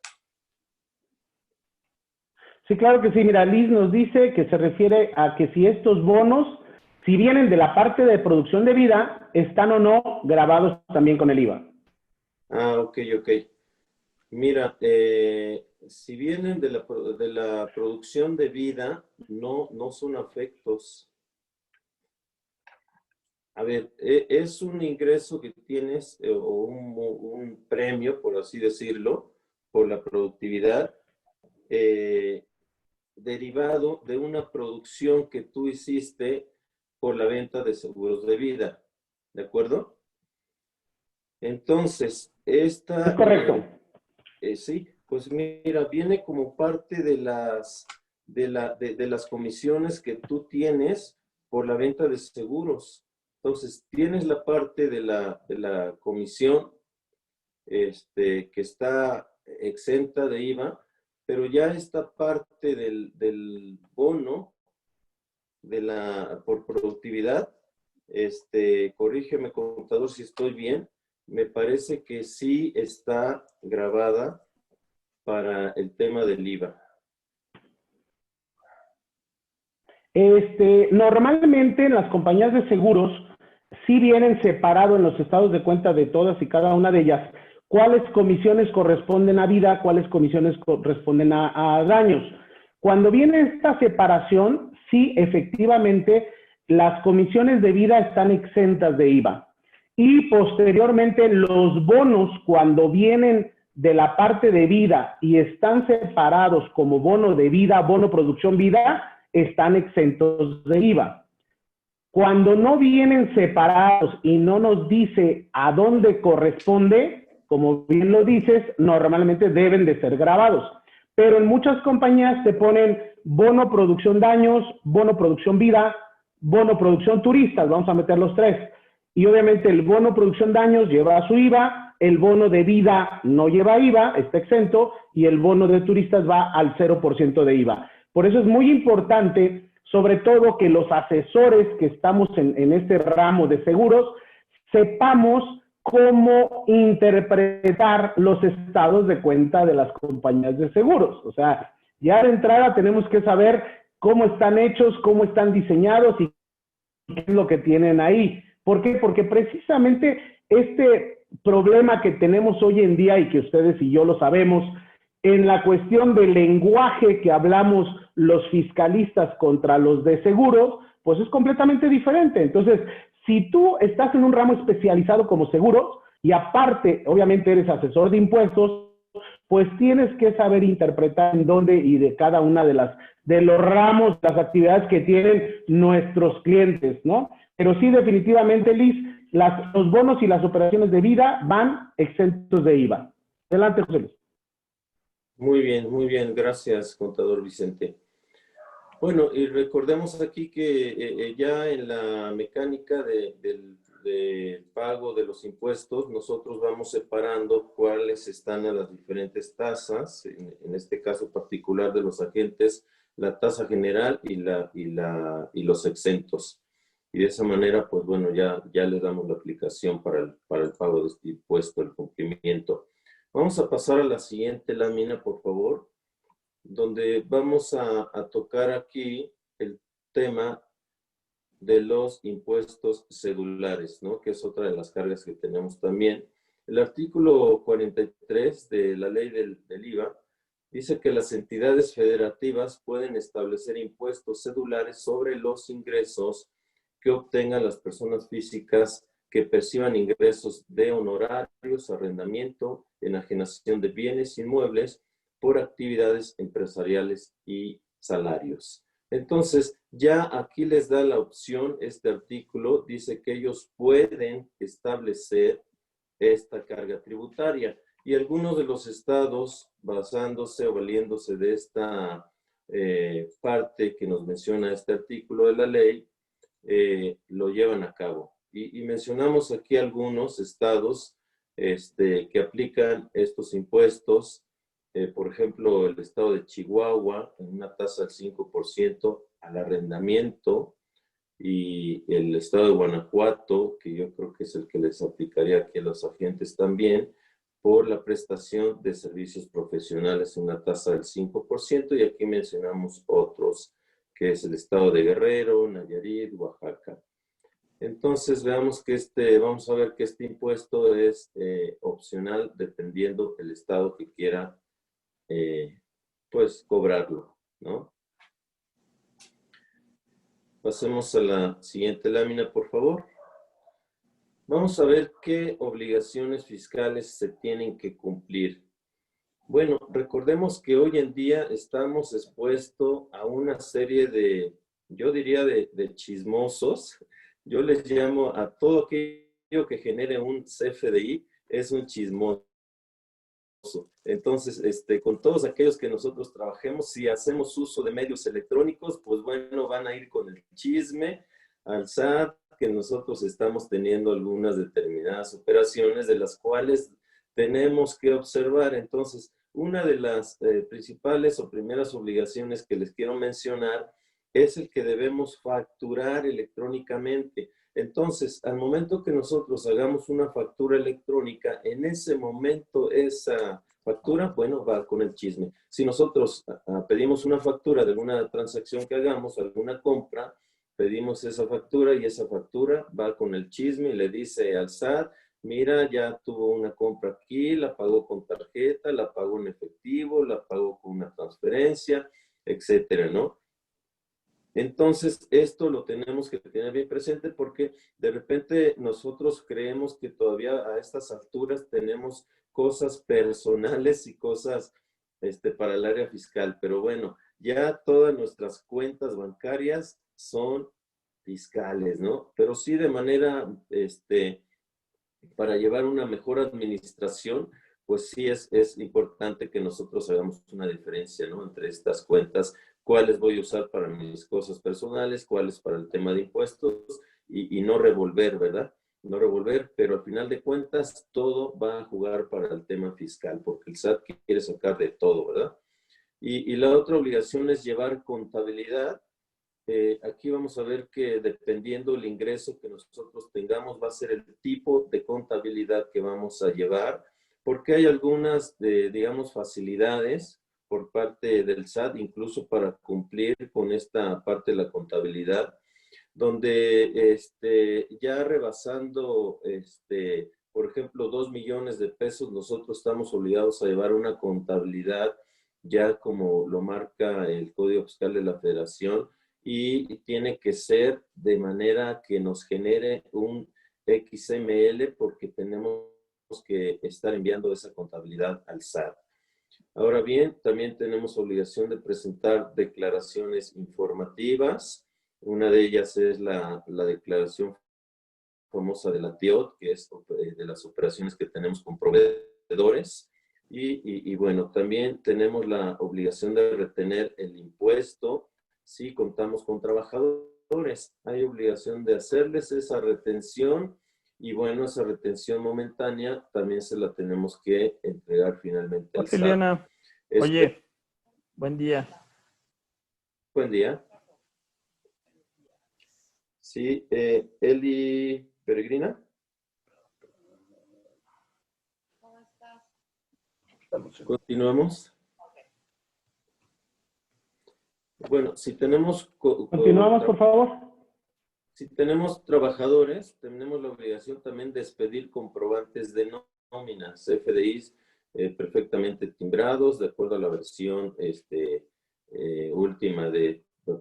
Speaker 2: Sí, claro que sí. Mira, Liz nos dice que se refiere a que si estos bonos, si vienen de la parte de producción de vida, están o no grabados también con el IVA.
Speaker 3: Ah, ok. Mira, si vienen de la producción de vida, no son afectos. A ver, es un ingreso que tienes o un premio, por así decirlo, por la productividad, derivado de una producción que tú hiciste por la venta de seguros de vida. ¿De acuerdo? Entonces, esta...
Speaker 2: Es correcto.
Speaker 3: Sí, pues mira, viene como parte de las comisiones que tú tienes por la venta de seguros. Entonces, tienes la parte de la comisión que está exenta de IVA, pero ya esta parte del bono por productividad, corrígeme, contador, si estoy bien, me parece que sí está grabada para el tema del IVA.
Speaker 2: Normalmente en las compañías de seguros sí vienen separado en los estados de cuenta de todas y cada una de ellas cuáles comisiones corresponden a vida, cuáles comisiones corresponden a daños. Cuando viene esta separación, sí, efectivamente, las comisiones de vida están exentas de IVA. Y posteriormente los bonos, cuando vienen de la parte de vida y están separados como bono de vida, bono producción vida, están exentos de IVA. Cuando no vienen separados y no nos dice a dónde corresponde, como bien lo dices, normalmente deben de ser grabados. Pero en muchas compañías te ponen bono producción daños, bono producción vida, bono producción turistas, vamos a meter los tres. Y obviamente el bono producción daños lleva su IVA, el bono de vida no lleva IVA, está exento, y el bono de turistas va al 0% de IVA. Por eso es muy importante, sobre todo, que los asesores que estamos en este ramo de seguros, sepamos cómo interpretar los estados de cuenta de las compañías de seguros. O sea, ya de entrada tenemos que saber cómo están hechos, cómo están diseñados y qué es lo que tienen ahí. ¿Por qué? Porque precisamente este problema que tenemos hoy en día y que ustedes y yo lo sabemos, en la cuestión del lenguaje que hablamos los fiscalistas contra los de seguros, pues es completamente diferente. Entonces, si tú estás en un ramo especializado como seguros y aparte, obviamente eres asesor de impuestos, pues tienes que saber interpretar en dónde y de cada una de los ramos, las actividades que tienen nuestros clientes, ¿no? Pero sí, definitivamente, Liz, los bonos y las operaciones de vida van exentos de IVA. Adelante, José Luis.
Speaker 3: Muy bien, gracias, contador Vicente. Bueno, y recordemos aquí que ya en la mecánica del pago de los impuestos, nosotros vamos separando cuáles están a las diferentes tasas, en este caso particular de los agentes, la tasa general y los exentos. Y de esa manera, pues bueno, ya le damos la aplicación para el pago de este impuesto, el cumplimiento. Vamos a pasar a la siguiente lámina, por favor, donde vamos a tocar aquí el tema de los impuestos cedulares, ¿no? Que es otra de las cargas que tenemos también. El artículo 43 de la ley del IVA dice que las entidades federativas pueden establecer impuestos cedulares sobre los ingresos que obtengan las personas físicas que perciban ingresos de honorarios, arrendamiento, enajenación de bienes inmuebles por actividades empresariales y salarios. Entonces, ya aquí les da la opción, este artículo dice que ellos pueden establecer esta carga tributaria. Y algunos de los estados, basándose o valiéndose de esta parte que nos menciona este artículo de la ley, lo llevan a cabo. Y mencionamos aquí algunos estados que aplican estos impuestos. Por ejemplo, el estado de Chihuahua, en una tasa del 5% al arrendamiento, y el estado de Guanajuato, que yo creo que es el que les aplicaría aquí a los agentes también, por la prestación de servicios profesionales en una tasa del 5%, y aquí mencionamos otros, que es el estado de Guerrero, Nayarit, Oaxaca. Entonces veamos que vamos a ver que este impuesto es opcional dependiendo del estado que quiera pues cobrarlo, ¿no? Pasemos a la siguiente lámina, por favor. Vamos a ver qué obligaciones fiscales se tienen que cumplir. Bueno, recordemos que hoy en día estamos expuestos a una serie de, yo diría, de chismosos. Yo les llamo a todo aquello que genere un CFDI, es un chismoso. Entonces, con todos aquellos que nosotros trabajemos, si hacemos uso de medios electrónicos, pues bueno, van a ir con el chisme al SAT, que nosotros estamos teniendo algunas determinadas operaciones de las cuales tenemos que observar. Entonces, una de las principales o primeras obligaciones que les quiero mencionar es el que debemos facturar electrónicamente. Entonces, al momento que nosotros hagamos una factura electrónica, en ese momento esa factura, bueno, va con el chisme. Si nosotros pedimos una factura de alguna transacción que hagamos, alguna compra, pedimos esa factura y esa factura va con el chisme y le dice al SAT, mira, ya tuvo una compra aquí, la pagó con tarjeta, la pagó en efectivo, la pagó con una transferencia, etcétera, ¿no? Entonces, esto lo tenemos que tener bien presente porque de repente nosotros creemos que todavía a estas alturas tenemos cosas personales y cosas para el área fiscal. Pero bueno, ya todas nuestras cuentas bancarias son fiscales, ¿no? Pero sí de manera, para llevar una mejor administración, pues sí es importante que nosotros hagamos una diferencia, ¿no? Entre estas cuentas, cuáles voy a usar para mis cosas personales, cuáles para el tema de impuestos y no revolver, ¿verdad? No revolver, pero al final de cuentas todo va a jugar para el tema fiscal, porque el SAT quiere sacar de todo, ¿verdad? Y la otra obligación es llevar contabilidad. Aquí vamos a ver que dependiendo del ingreso que nosotros tengamos va a ser el tipo de contabilidad que vamos a llevar, porque hay algunas, digamos, facilidades por parte del SAT, incluso para cumplir con esta parte de la contabilidad, donde ya rebasando, por ejemplo, 2 millones de pesos, nosotros estamos obligados a llevar una contabilidad ya como lo marca el Código Fiscal de la Federación, y tiene que ser de manera que nos genere un XML porque tenemos que estar enviando esa contabilidad al SAT. Ahora bien, también tenemos obligación de presentar declaraciones informativas. Una de ellas es la declaración famosa de la TIOT, que es de las operaciones que tenemos con proveedores. Y bueno, también tenemos la obligación de retener el impuesto si contamos con trabajadores. Hay obligación de hacerles esa retención y bueno, esa retención momentánea también se la tenemos que entregar finalmente al SAT.
Speaker 1: Liliana, oye, buen día.
Speaker 3: Buen día. Sí, Eli Peregrina.
Speaker 4: ¿Cómo estás?
Speaker 3: Continuamos. Bueno, si tenemos...
Speaker 2: Continuamos, por favor.
Speaker 3: Si tenemos trabajadores, tenemos la obligación también de expedir comprobantes de nómina, CFDIs perfectamente timbrados, de acuerdo a la versión última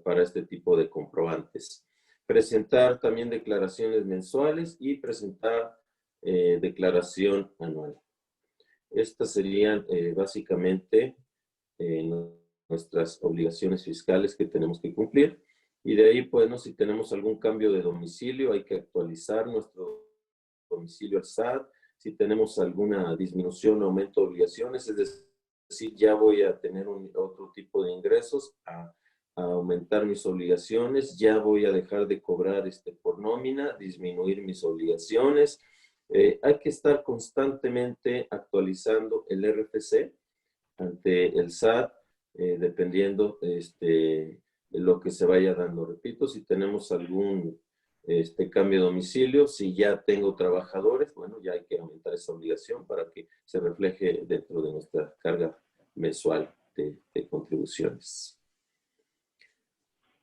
Speaker 3: para este tipo de comprobantes. presentar también declaraciones mensuales y presentar declaración anual. Estas serían básicamente nuestras obligaciones fiscales que tenemos que cumplir. Y de ahí, pues, ¿no? Si tenemos algún cambio de domicilio, hay que actualizar nuestro domicilio al SAT. Si tenemos alguna disminución o aumento de obligaciones, es decir, ya voy a tener otro tipo de ingresos, a aumentar mis obligaciones, ya voy a dejar de cobrar por nómina, disminuir mis obligaciones. Hay que estar constantemente actualizando el RFC ante el SAT, dependiendo de lo que se vaya dando. Repito, si tenemos algún cambio de domicilio, si ya tengo trabajadores, bueno, ya hay que aumentar esa obligación para que se refleje dentro de nuestra carga mensual de contribuciones.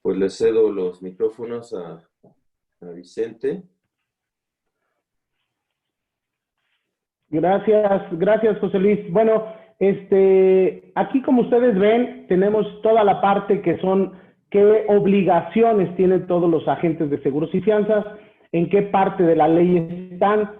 Speaker 3: Pues le cedo los micrófonos a Vicente.
Speaker 2: Gracias, José Luis. Bueno, aquí como ustedes ven, tenemos toda la parte que son qué obligaciones tienen todos los agentes de seguros y fianzas, en qué parte de la ley están,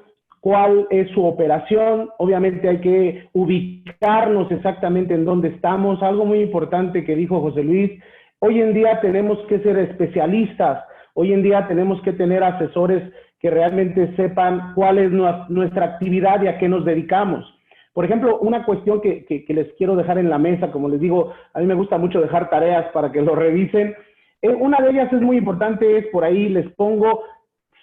Speaker 2: cuál es su operación. Obviamente hay que ubicarnos exactamente en dónde estamos. Algo muy importante que dijo José Luis, hoy en día tenemos que ser especialistas, hoy en día tenemos que tener asesores que realmente sepan cuál es nuestra actividad y a qué nos dedicamos. Por ejemplo, una cuestión que les quiero dejar en la mesa, como les digo, a mí me gusta mucho dejar tareas para que lo revisen. Una de ellas es muy importante, es por ahí les pongo,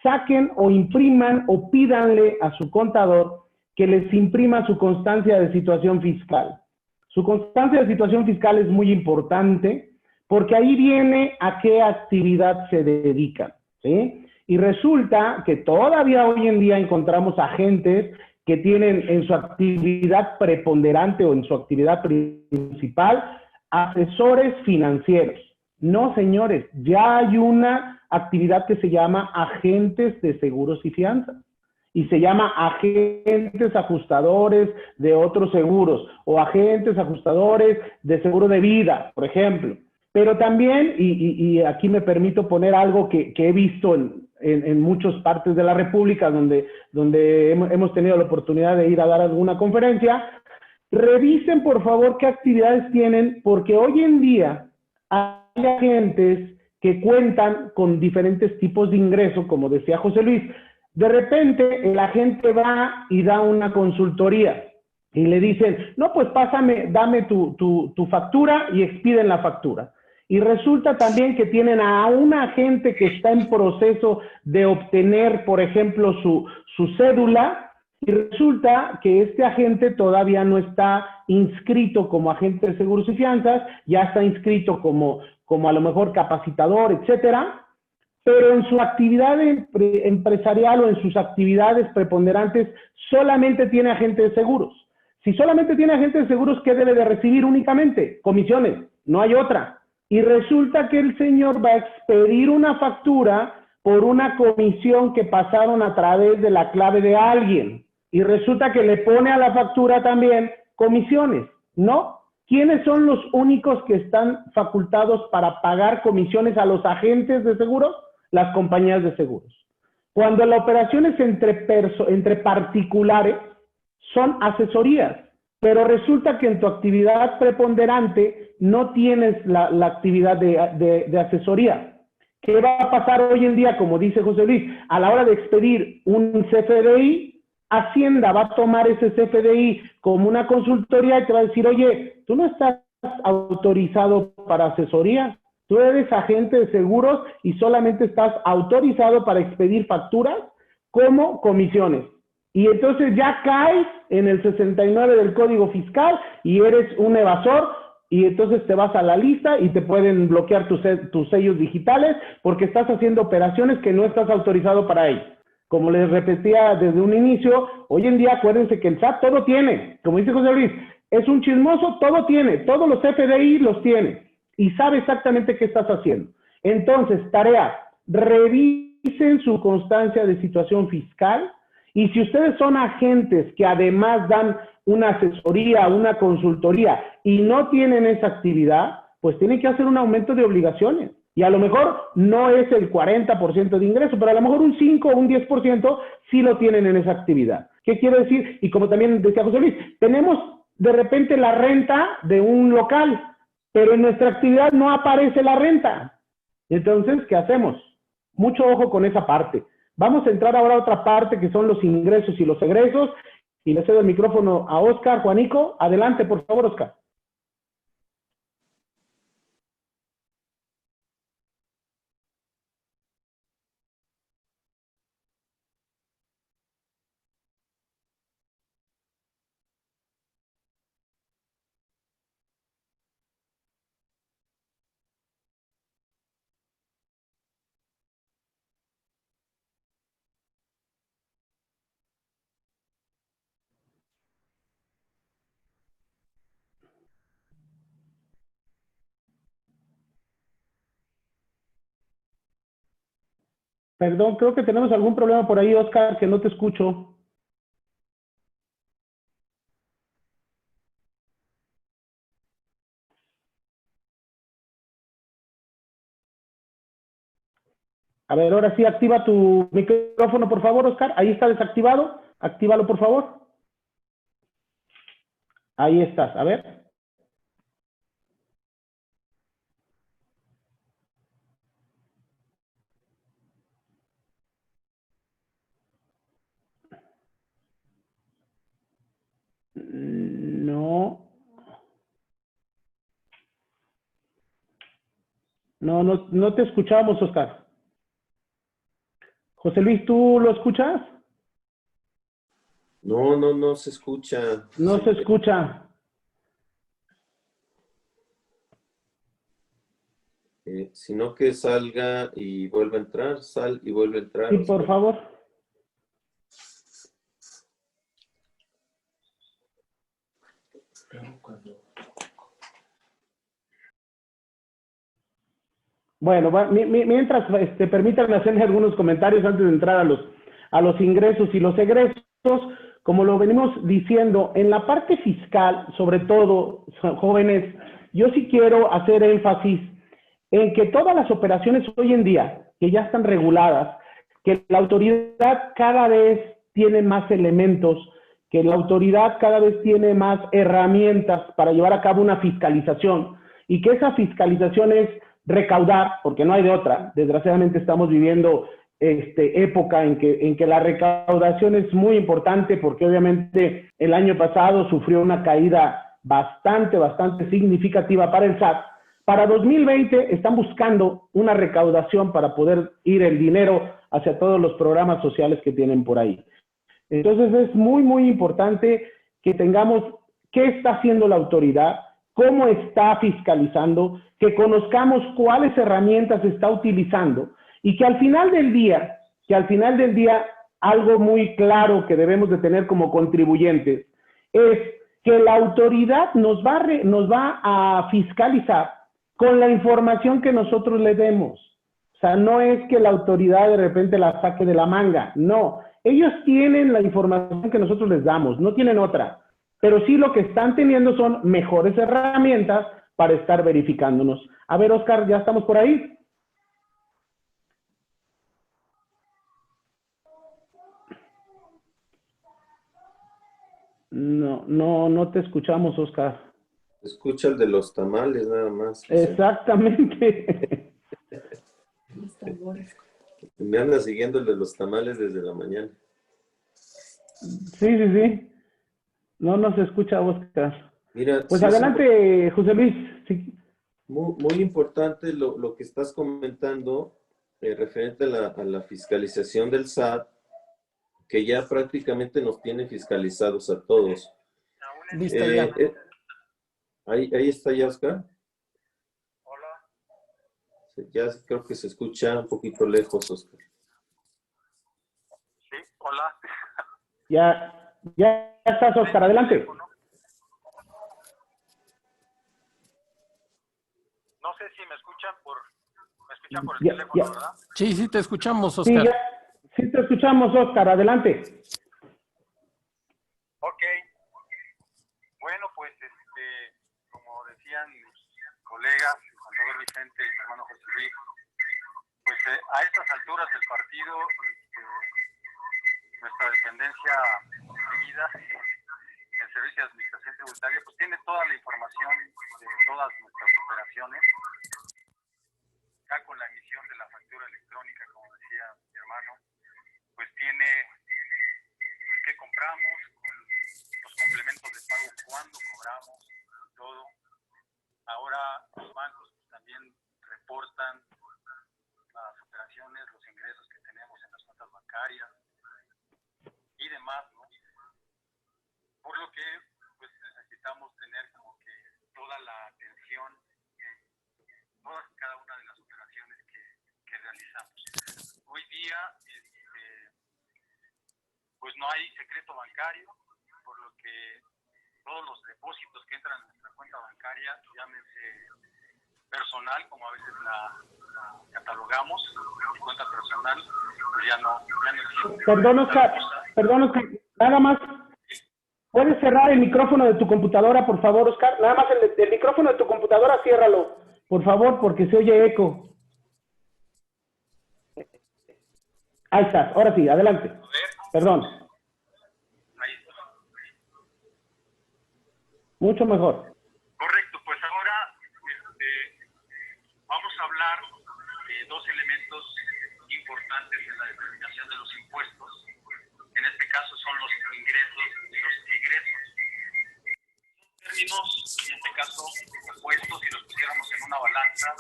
Speaker 2: saquen o impriman o pídanle a su contador que les imprima su constancia de situación fiscal. Su constancia de situación fiscal es muy importante porque ahí viene a qué actividad se dedican, ¿sí? Y resulta que todavía hoy en día encontramos agentes que tienen en su actividad preponderante o en su actividad principal asesores financieros. No, señores, ya hay una actividad que se llama agentes de seguros y fianzas y se llama agentes ajustadores de otros seguros o agentes ajustadores de seguro de vida, por ejemplo. Pero también, y aquí me permito poner algo que he visto en muchas partes de la República donde hemos tenido la oportunidad de ir a dar alguna conferencia, revisen por favor qué actividades tienen, porque hoy en día hay agentes que cuentan con diferentes tipos de ingresos, como decía José Luis. De repente el agente va y da una consultoría y le dicen, no, pues pásame, dame tu factura y expiden la factura. Y resulta también que tienen a un agente que está en proceso de obtener, por ejemplo, su cédula, y resulta que este agente todavía no está inscrito como agente de seguros y fianzas, ya está inscrito como a lo mejor capacitador, etcétera, pero en su actividad empresarial o en sus actividades preponderantes solamente tiene agente de seguros. Si solamente tiene agente de seguros, ¿qué debe de recibir únicamente? Comisiones, no hay otra. Y resulta que el señor va a expedir una factura por una comisión que pasaron a través de la clave de alguien. Y resulta que le pone a la factura también comisiones, ¿no? ¿Quiénes son los únicos que están facultados para pagar comisiones a los agentes de seguros? Las compañías de seguros. Cuando la operación es entre particulares, son asesorías. Pero resulta que en tu actividad preponderante no tienes la actividad de asesoría. ¿Qué va a pasar hoy en día, como dice José Luis? A la hora de expedir un CFDI, Hacienda va a tomar ese CFDI como una consultoría y te va a decir, oye, tú no estás autorizado para asesoría, tú eres agente de seguros y solamente estás autorizado para expedir facturas como comisiones. Y entonces ya caes en el 69 del Código Fiscal y eres un evasor y entonces te vas a la lista y te pueden bloquear tus sellos digitales porque estás haciendo operaciones que no estás autorizado para ello. Como les repetía desde un inicio, hoy en día acuérdense que el SAT todo tiene. Como dice José Luis, es un chismoso, todo tiene. Todos los FDI los tiene y sabe exactamente qué estás haciendo. Entonces, tarea, revisen su constancia de situación fiscal. Y si ustedes son agentes que además dan una asesoría, una consultoría y no tienen esa actividad, pues tienen que hacer un aumento de obligaciones. Y a lo mejor no es el 40% de ingreso, pero a lo mejor un 5 o un 10% sí lo tienen en esa actividad. ¿Qué quiero decir? Y como también decía José Luis, tenemos de repente la renta de un local, pero en nuestra actividad no aparece la renta. Entonces, ¿qué hacemos? Mucho ojo con esa parte. Vamos a entrar ahora a otra parte que son los ingresos y los egresos. Y le cedo el micrófono a Oscar, Juanico. Adelante, por favor, Oscar. Perdón, creo que tenemos algún problema por ahí, Oscar, que no te escucho. A ver, ahora sí, activa tu micrófono, por favor, Oscar. Ahí está desactivado. Actívalo, por favor. Ahí estás. A ver. No. No te escuchamos, Oscar. José Luis, ¿tú lo escuchas?
Speaker 3: No se escucha.
Speaker 2: No se escucha.
Speaker 3: Sino que salga y vuelva a entrar, sal y vuelve a entrar.
Speaker 2: Sí, por favor. Bueno, mientras, permítanme hacerle algunos comentarios antes de entrar a los ingresos y los egresos. Como lo venimos diciendo, en la parte fiscal, sobre todo, jóvenes, yo sí quiero hacer énfasis en que todas las operaciones hoy en día, que ya están reguladas, que la autoridad cada vez tiene más elementos, que la autoridad cada vez tiene más herramientas para llevar a cabo una fiscalización, y que esa fiscalización es recaudar, porque no hay de otra. Desgraciadamente estamos viviendo época en que la recaudación es muy importante, porque obviamente el año pasado sufrió una caída bastante significativa para el SAT. Para 2020 están buscando una recaudación para poder ir el dinero hacia todos los programas sociales que tienen por ahí. Entonces es muy importante que tengamos qué está haciendo la autoridad, cómo está fiscalizando, que conozcamos cuáles herramientas está utilizando y que al final del día, algo muy claro que debemos de tener como contribuyentes es que la autoridad nos va a fiscalizar con la información que nosotros le demos. O sea, no es que la autoridad de repente la saque de la manga, no. Ellos tienen la información que nosotros les damos, no tienen otra. Pero sí lo que están teniendo son mejores herramientas para estar verificándonos. A ver, Oscar, ¿ya estamos por ahí? No te escuchamos, Oscar.
Speaker 3: Escucha el de los tamales nada más.
Speaker 2: Exactamente.
Speaker 3: Me anda siguiendo el de los tamales desde la mañana.
Speaker 2: Sí. No se escucha, Oscar.
Speaker 3: Mira,
Speaker 2: Pues
Speaker 3: sí,
Speaker 2: adelante, José Luis. Sí.
Speaker 3: muy importante lo que estás comentando referente a la fiscalización del SAT, que ya prácticamente nos tiene fiscalizados a todos.
Speaker 1: Lista ya.
Speaker 3: Ahí está ya, Oscar.
Speaker 5: Hola.
Speaker 3: Ya creo que se escucha un poquito lejos, Oscar.
Speaker 5: Sí, hola.
Speaker 2: Ya estás, Oscar, adelante.
Speaker 5: No sé si me escuchan por el teléfono, ¿verdad?
Speaker 1: Sí, te escuchamos,
Speaker 2: Sí,
Speaker 1: Oscar.
Speaker 2: sí te escuchamos, Oscar, adelante.
Speaker 5: Ok. Bueno, pues como decían mis colegas, Juan Vicente presidente, mi hermano José Luis, pues a estas alturas del partido, nuestra dependencia seguida, el Servicio de Administración Tributaria, pues tiene toda la información de todas nuestras operaciones, ya con la emisión de la factura electrónica, como decía mi hermano, pues tiene qué compramos, con los complementos de pago, cuándo cobramos, todo. Ahora los bancos pues, también reportan las operaciones, los ingresos que tenemos en las cuentas bancarias y demás, ¿no? Por lo que pues necesitamos tener como que toda la atención en todas y cada una de las operaciones que realizamos. Hoy día pues no hay secreto bancario, por lo que todos los depósitos que entran en nuestra cuenta bancaria, llámese personal, como a veces la catalogamos, cuenta personal, pues ya no existe.
Speaker 2: Perdón, Oscar, nada más. ¿Puedes cerrar el micrófono de tu computadora, por favor, Oscar? Nada más el micrófono de tu computadora, ciérralo, por favor, porque se oye eco. Ahí estás, ahora sí, adelante. Perdón.
Speaker 5: Ahí está.
Speaker 2: Mucho mejor.
Speaker 5: Correcto, pues ahora vamos a hablar de dos elementos importantes en la determinación de los impuestos. En este caso son los ingresos y los egresos. Son términos, en este caso, opuestos, si los pusiéramos en una balanza,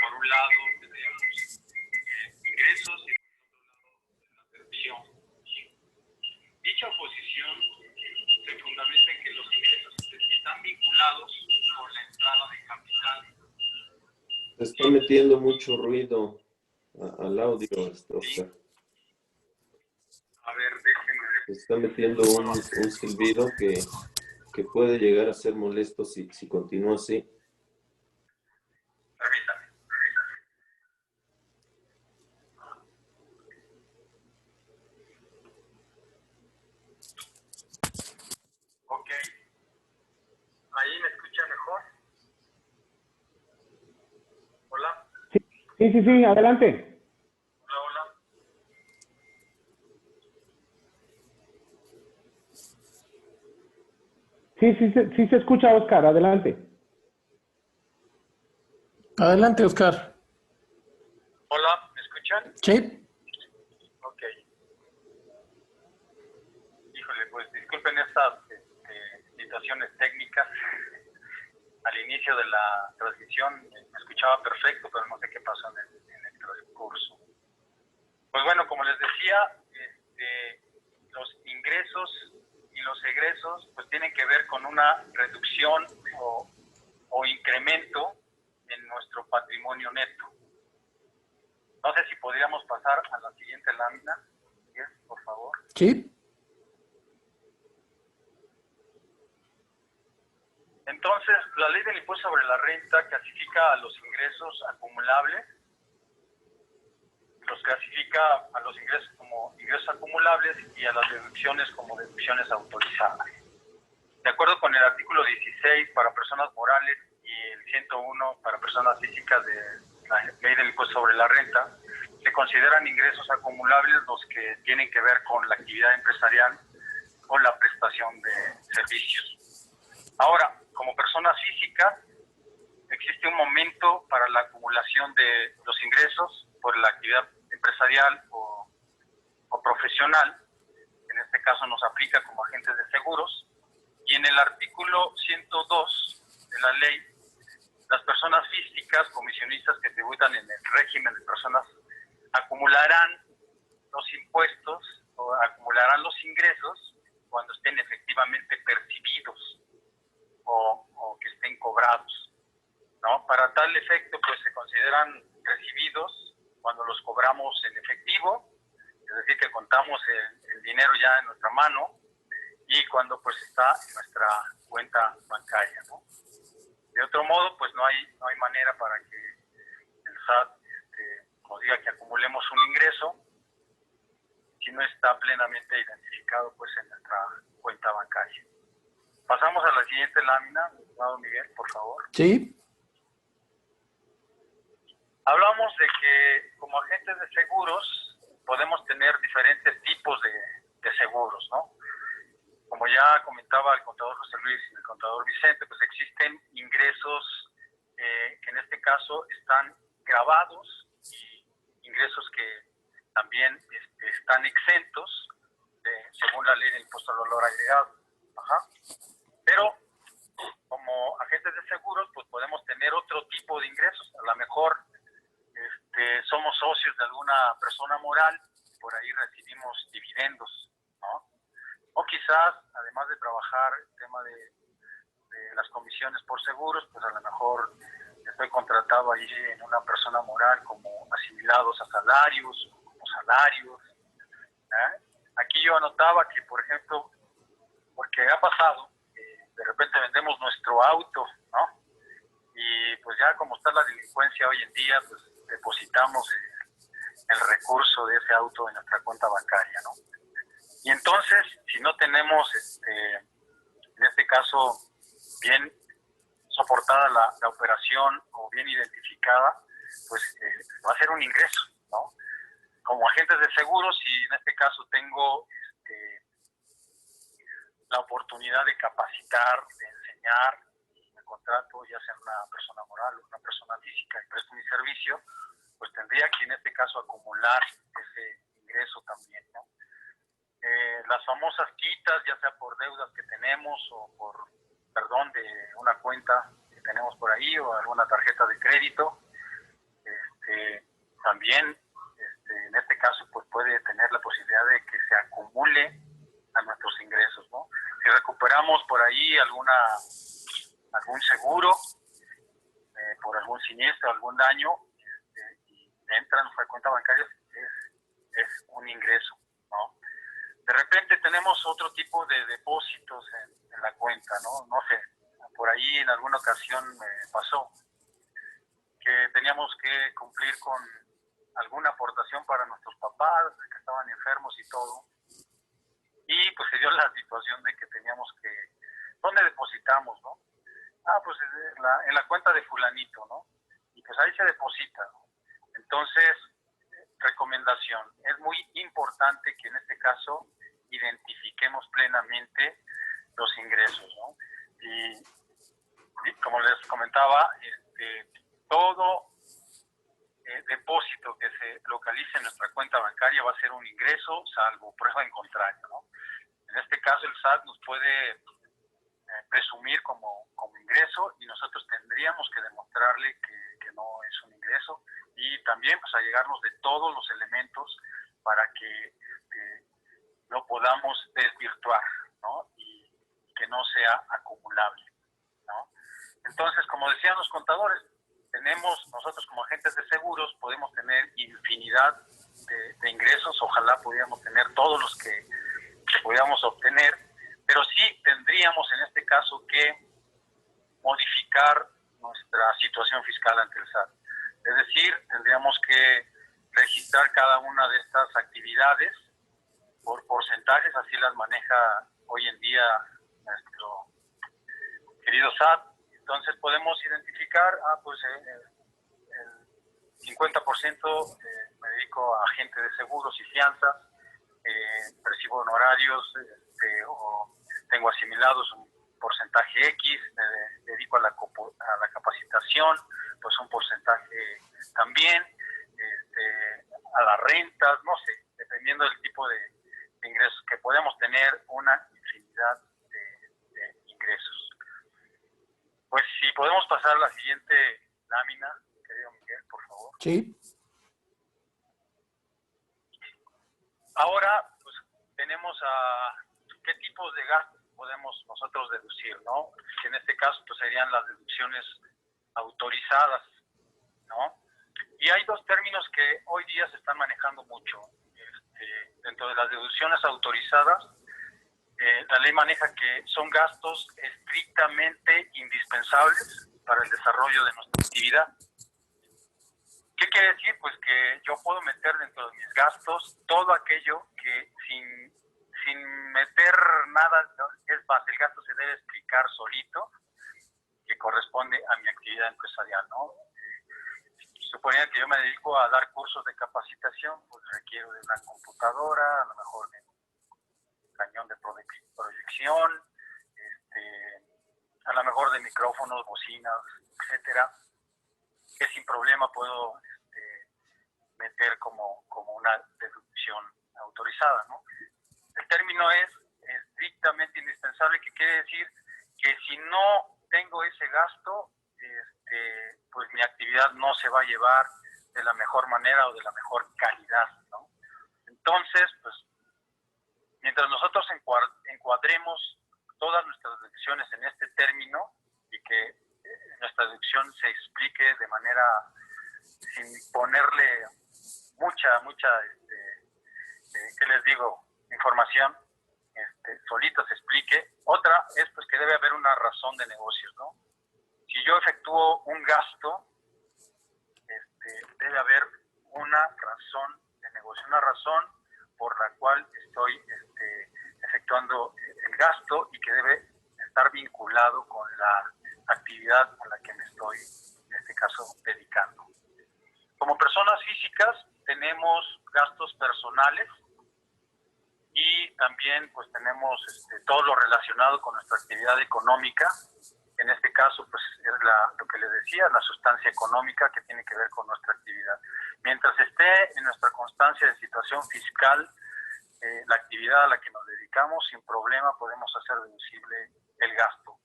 Speaker 5: por un lado tendríamos ingresos y por otro lado la deducción. Dicha oposición se fundamenta en que los ingresos están vinculados con la entrada de capital.
Speaker 3: Se está metiendo mucho ruido al audio, Oscar.
Speaker 5: A ver, déjenme ver.
Speaker 3: Se está metiendo un silbido que puede llegar a ser molesto si continúa así.
Speaker 5: Permítame. Ok. ¿Ahí me escucha mejor? Hola.
Speaker 2: Sí, adelante.
Speaker 5: Hola, hola.
Speaker 2: Sí se escucha, Oscar, adelante.
Speaker 1: Adelante, Oscar.
Speaker 5: Hola, ¿me escuchan?
Speaker 1: Sí.
Speaker 5: Ok. Híjole, pues disculpen estas situaciones técnicas. Al inicio de la transmisión me escuchaba perfecto, pero no sé qué pasó en el transcurso. Pues bueno, como les decía, los ingresos y los egresos pues tienen que ver con una reducción o incremento en nuestro patrimonio neto. No sé si podríamos pasar a la siguiente lámina, por favor.
Speaker 1: Sí.
Speaker 5: Entonces, la ley del impuesto sobre la renta clasifica a los ingresos acumulables, los clasifica a los ingresos como ingresos acumulables y a las deducciones como deducciones autorizadas. De acuerdo con el artículo 16 para personas morales y el 101 para personas físicas de la ley del impuesto sobre la renta, se consideran ingresos acumulables los que tienen que ver con la actividad empresarial o la prestación de servicios. Ahora, como personas físicas, existe un momento para la acumulación de los ingresos por la actividad empresarial o profesional. En este caso nos aplica como agentes de seguros. Y en el artículo 102 de la ley, las personas físicas, comisionistas que tributan en el régimen de personas, acumularán los impuestos o acumularán los ingresos cuando estén efectivamente percibidos o que estén cobrados, ¿no? Para tal efecto, pues se consideran recibidos cuando los cobramos en efectivo, es decir, que contamos el dinero ya en nuestra mano, y cuando pues está en nuestra cuenta bancaria, ¿no? De otro modo, pues no hay manera para que el SAT nos diga que acumulemos un ingreso si no está plenamente identificado pues en nuestra cuenta bancaria. Pasamos a la siguiente lámina, estimado Miguel, por favor.
Speaker 1: Sí.
Speaker 5: Hablamos de que como agentes de seguros podemos tener diferentes tipos de seguros, ¿no? Como ya comentaba el contador José Luis y el contador Vicente, pues existen ingresos que en este caso están grabados y ingresos que también están exentos según la ley del impuesto al valor agregado. Ajá. Pero como agentes de seguros, pues podemos tener otro tipo de ingresos. A lo mejor somos socios de alguna persona moral, por ahí recibimos dividendos, ¿no? O quizás, además de trabajar el tema de las comisiones por seguros, pues a lo mejor estoy contratado allí en una persona moral como asimilados a salarios, como salarios. Aquí yo anotaba que, por ejemplo, porque ha pasado, de repente vendemos nuestro auto, ¿no? Y pues ya como está la delincuencia hoy en día, pues depositamos el recurso de ese auto en nuestra cuenta bancaria, ¿no? Y entonces, si no tenemos, en este caso, bien soportada la operación o bien identificada, pues va a ser un ingreso, ¿no? Como agentes de seguros, y en este caso tengo la oportunidad de capacitar, de enseñar, me contrato, ya sea una persona moral o una persona física, y presto mi servicio, pues tendría que en este caso acumular ese ingreso también, ¿no? Las famosas quitas, ya sea por deudas que tenemos o por perdón de una cuenta que tenemos por ahí o alguna tarjeta de crédito, también en este caso pues puede tener la posibilidad de que se acumule a nuestros ingresos, ¿no? Si recuperamos por ahí algún seguro por algún siniestro, algún daño, y entra en nuestra cuenta bancaria, es un ingreso, ¿no? De repente tenemos otro tipo de depósitos en la cuenta, ¿no? No sé, por ahí en alguna ocasión me pasó que teníamos que cumplir con alguna aportación para nuestros papás que estaban enfermos y todo. Y pues se dio la situación de que teníamos que, ¿dónde depositamos, no? Pues en la cuenta de fulanito, ¿no? Y pues ahí se deposita, ¿no? Entonces, recomendación, es muy importante que en este caso identifiquemos plenamente los ingresos, ¿no? Y como les comentaba, todo depósito que se localice en nuestra cuenta bancaria va a ser un ingreso, salvo prueba en contrario, ¿no? En este caso el SAT nos puede presumir como ingreso y nosotros tendríamos que demostrarle que no es un ingreso y también pues allegarnos de todos los elementos para que lo podamos desvirtuar, ¿no? Y que no sea acumulable, ¿no? Entonces, como decían los contadores, nosotros como agentes de seguros podemos tener infinidad de ingresos, ojalá pudiéramos tener todos los que pudiéramos obtener, pero sí tendríamos en este caso que modificar nuestra situación fiscal ante el SAT. Es decir, tendríamos que registrar cada una de estas actividades por porcentajes, así las maneja hoy en día nuestro querido SAT. Entonces podemos identificar, pues el 50% me dedico a agente de seguros y fianzas, recibo honorarios o tengo asimilados un porcentaje X, me dedico a la capacitación, pues un porcentaje también, a las rentas, no sé, dependiendo del tipo de ingresos que podemos tener, una infinidad de ingresos. Pues si podemos pasar a la siguiente lámina, querido Miguel, por favor.
Speaker 1: Sí.
Speaker 5: Ahora, pues tenemos a qué tipos de gastos podemos nosotros deducir, ¿no? Que en este caso pues serían las deducciones autorizadas, ¿no? Y hay dos términos que hoy día se están manejando mucho. Dentro de las deducciones autorizadas, la ley maneja que son gastos estrictamente indispensables para el desarrollo de nuestra actividad. ¿Qué quiere decir? Pues que yo puedo meter dentro de mis gastos todo aquello que sin meter nada, es más, el gasto se debe explicar solito, que corresponde a mi actividad empresarial, ¿no? Suponía que yo me dedico a dar cursos de capacitación, pues requiero de una computadora, a lo mejor de un cañón de proyección, a lo mejor de micrófonos, bocinas, etcétera, que sin problema puedo meter como una deducción autorizada, ¿no? El término es estrictamente indispensable, que quiere decir que si no tengo ese gasto, pues mi actividad no se va a llevar de la mejor manera o de la mejor calidad, ¿no? Entonces, pues, mientras nosotros encuadremos todas nuestras deducciones en este término y que nuestra deducción se explique de manera, sin ponerle mucha, ¿qué les digo?, información, solito se explique. Otra es pues que debe haber una razón de negocios, ¿no? Si yo efectúo un gasto, debe haber una razón de negocio, una razón por la cual estoy efectuando el gasto y que debe estar vinculado con la actividad a la que me estoy, en este caso, dedicando. Como personas físicas tenemos gastos personales y también pues tenemos todo lo relacionado con nuestra actividad económica. En este caso pues es lo que les decía, la sustancia económica que tiene que ver con nuestra actividad. Mientras esté en nuestra constancia de situación fiscal, la actividad a la que nos dedicamos, sin problema podemos hacer deducible el gasto.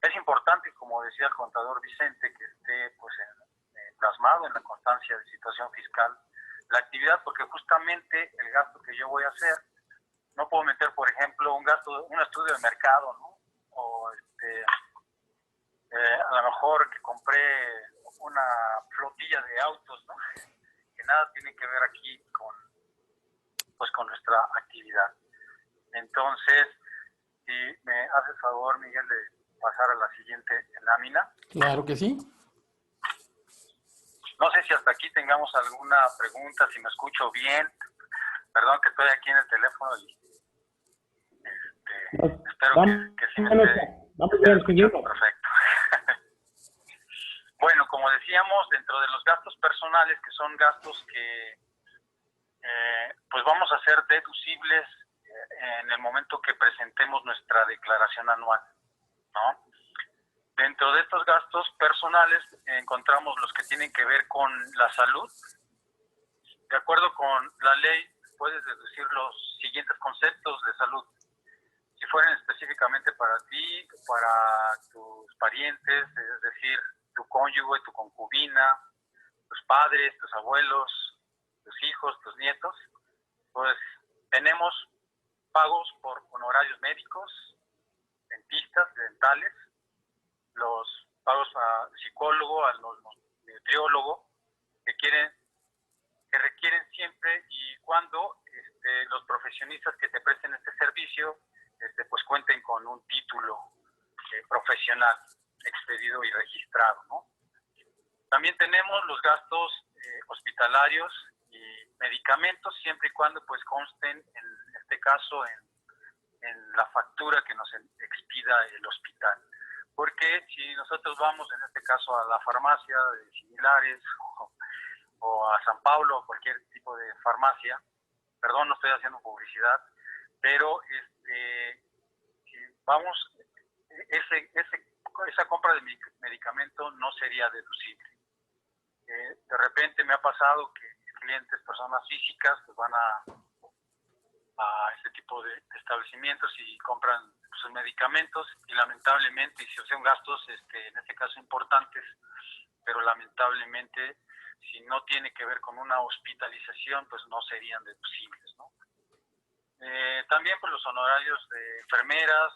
Speaker 5: Es importante, como decía el contador Vicente, que esté pues plasmado en la constancia de situación fiscal la actividad, porque justamente el gasto que yo voy a hacer, no puedo meter, por ejemplo, un estudio de mercado, ¿no? O a lo mejor que compré una flotilla de autos, ¿no? Que nada tiene que ver aquí con nuestra actividad. Entonces, si me haces favor, Miguel, de pasar a la siguiente lámina.
Speaker 1: Claro que sí.
Speaker 5: No sé si hasta aquí tengamos alguna pregunta, si me escucho bien. Perdón que estoy aquí en el teléfono y espero que sí me esté perfecto. Bueno, como decíamos, dentro de los gastos personales, que son gastos que pues vamos a hacer deducibles en el momento que presentemos nuestra declaración anual, ¿no? Dentro de estos gastos personales encontramos los que tienen que ver con la salud. De acuerdo con la ley, puedes deducir los siguientes conceptos de salud. Si fueran específicamente para ti, para tus parientes, es decir, tu cónyuge, tu concubina, tus padres, tus abuelos, tus hijos, tus nietos, pues tenemos pagos por honorarios médicos, dentistas, dentales, los pagos a psicólogo, a los nutriólogo, que requieren siempre y cuando los profesionistas que te presten este servicio pues cuenten con un título profesional expedido y registrado, ¿no? También tenemos los gastos hospitalarios y medicamentos, siempre y cuando pues consten, en este caso, en la factura que nos expida el hospital. Porque si nosotros vamos, en este caso, a la farmacia de similares o a San Pablo o cualquier tipo de farmacia, perdón, no estoy haciendo publicidad, pero si vamos, esa compra de medicamento no sería deducible. De repente me ha pasado que mis clientes, personas físicas, pues van a este tipo de establecimientos y compran sus medicamentos y lamentablemente, y si son gastos en este caso importantes, pero lamentablemente si no tiene que ver con una hospitalización, pues no serían deducibles, ¿no? También pues los honorarios de enfermeras,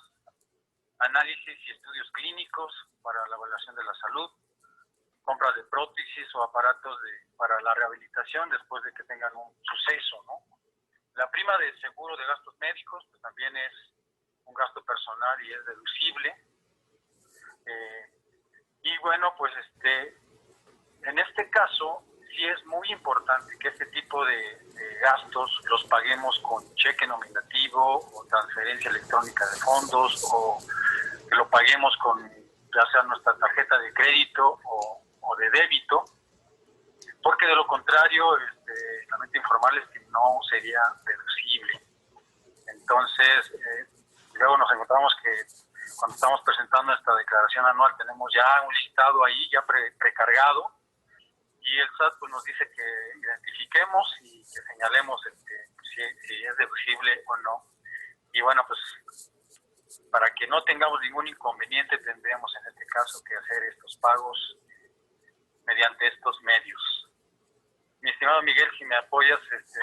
Speaker 5: análisis y estudios clínicos para la evaluación de la salud, compra de prótesis o aparatos para la rehabilitación después de que tengan un suceso, ¿no? La prima de seguro de gastos médicos pues también es un gasto personal y es deducible. Y bueno, pues en este caso sí es muy importante que este tipo de gastos los paguemos con cheque nominativo o transferencia electrónica de fondos, o que lo paguemos con ya sea nuestra tarjeta de crédito o de débito, porque de lo contrario, lamento informarles que no sería deducible. Entonces, luego nos encontramos que cuando estamos presentando esta declaración anual tenemos ya un listado ahí ya precargado, y el SAT pues, nos dice que identifiquemos y que señalemos si es deducible o no. Y bueno, pues para que no tengamos ningún inconveniente tendríamos en este caso que hacer estos pagos mediante estos medios. Mi estimado Miguel, si me apoyas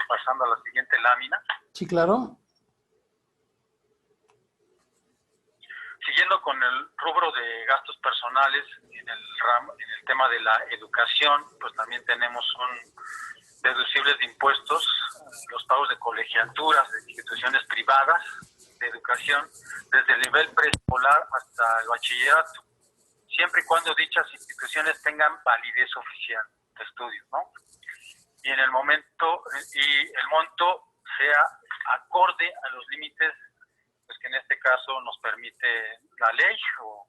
Speaker 5: pasando a la siguiente lámina.
Speaker 1: Sí, claro.
Speaker 5: Siguiendo con el rubro de gastos personales, en el tema de la educación, pues también tenemos deducibles de impuestos, los pagos de colegiaturas de instituciones privadas de educación, desde el nivel preescolar hasta el bachillerato, siempre y cuando dichas instituciones tengan validez oficial de estudio, ¿no? Y en el monto sea acorde a los límites pues que en este caso nos permite la ley o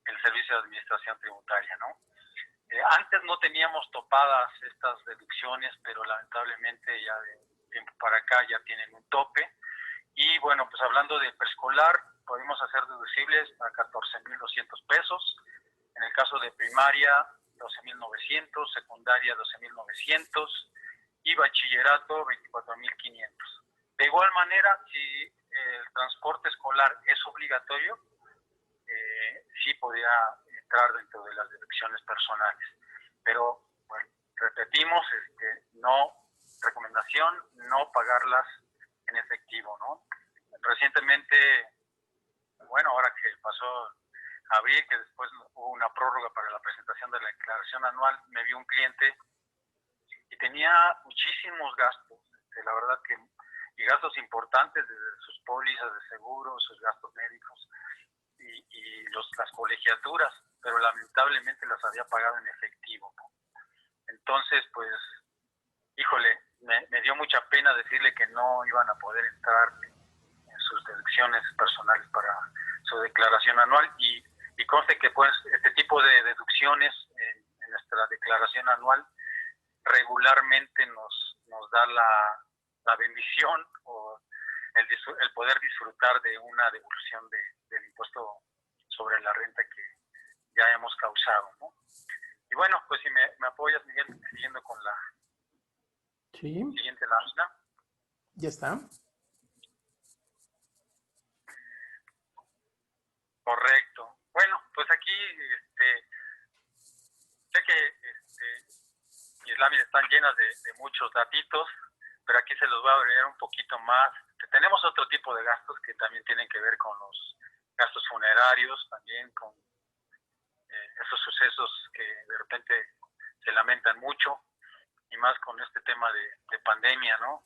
Speaker 5: el Servicio de Administración Tributaria, ¿no? Antes no teníamos topadas estas deducciones, pero lamentablemente ya de tiempo para acá ya tienen un tope. Y bueno, pues hablando de preescolar, podemos hacer deducibles a 14,200 pesos. En el caso de primaria, 12,900, secundaria, 12,900 y bachillerato, 24,500. De igual manera, si el transporte escolar es obligatorio, sí podría entrar dentro de las deducciones personales. Pero, bueno, repetimos, recomendación, no pagarlas en efectivo, ¿no? Recientemente, bueno, ahora que pasó abril, que después hubo una prórroga para la presentación de la declaración anual, me vio un cliente y tenía muchísimos gastos, la verdad que, y gastos importantes desde sus pólizas de seguro, sus gastos médicos y las colegiaturas, pero lamentablemente las había pagado en efectivo, ¿no? Entonces, pues, híjole, me dio mucha pena decirle que no iban a poder entrar en sus deducciones personales para su declaración anual, y conste que pues este tipo de deducciones en nuestra declaración anual regularmente nos da la bendición o el poder disfrutar de una devolución del impuesto sobre la renta que ya hemos causado, ¿no? Y bueno, pues si me apoyas, Miguel, siguiendo con la siguiente lámina.
Speaker 1: Ya está.
Speaker 5: Correcto. Bueno, pues aquí sé que mis láminas están llenas de muchos datitos, pero aquí se los voy a abreviar un poquito más. Tenemos otro tipo de gastos que también tienen que ver con los gastos funerarios, también con esos sucesos que de repente se lamentan mucho, y más con este tema de pandemia, ¿no?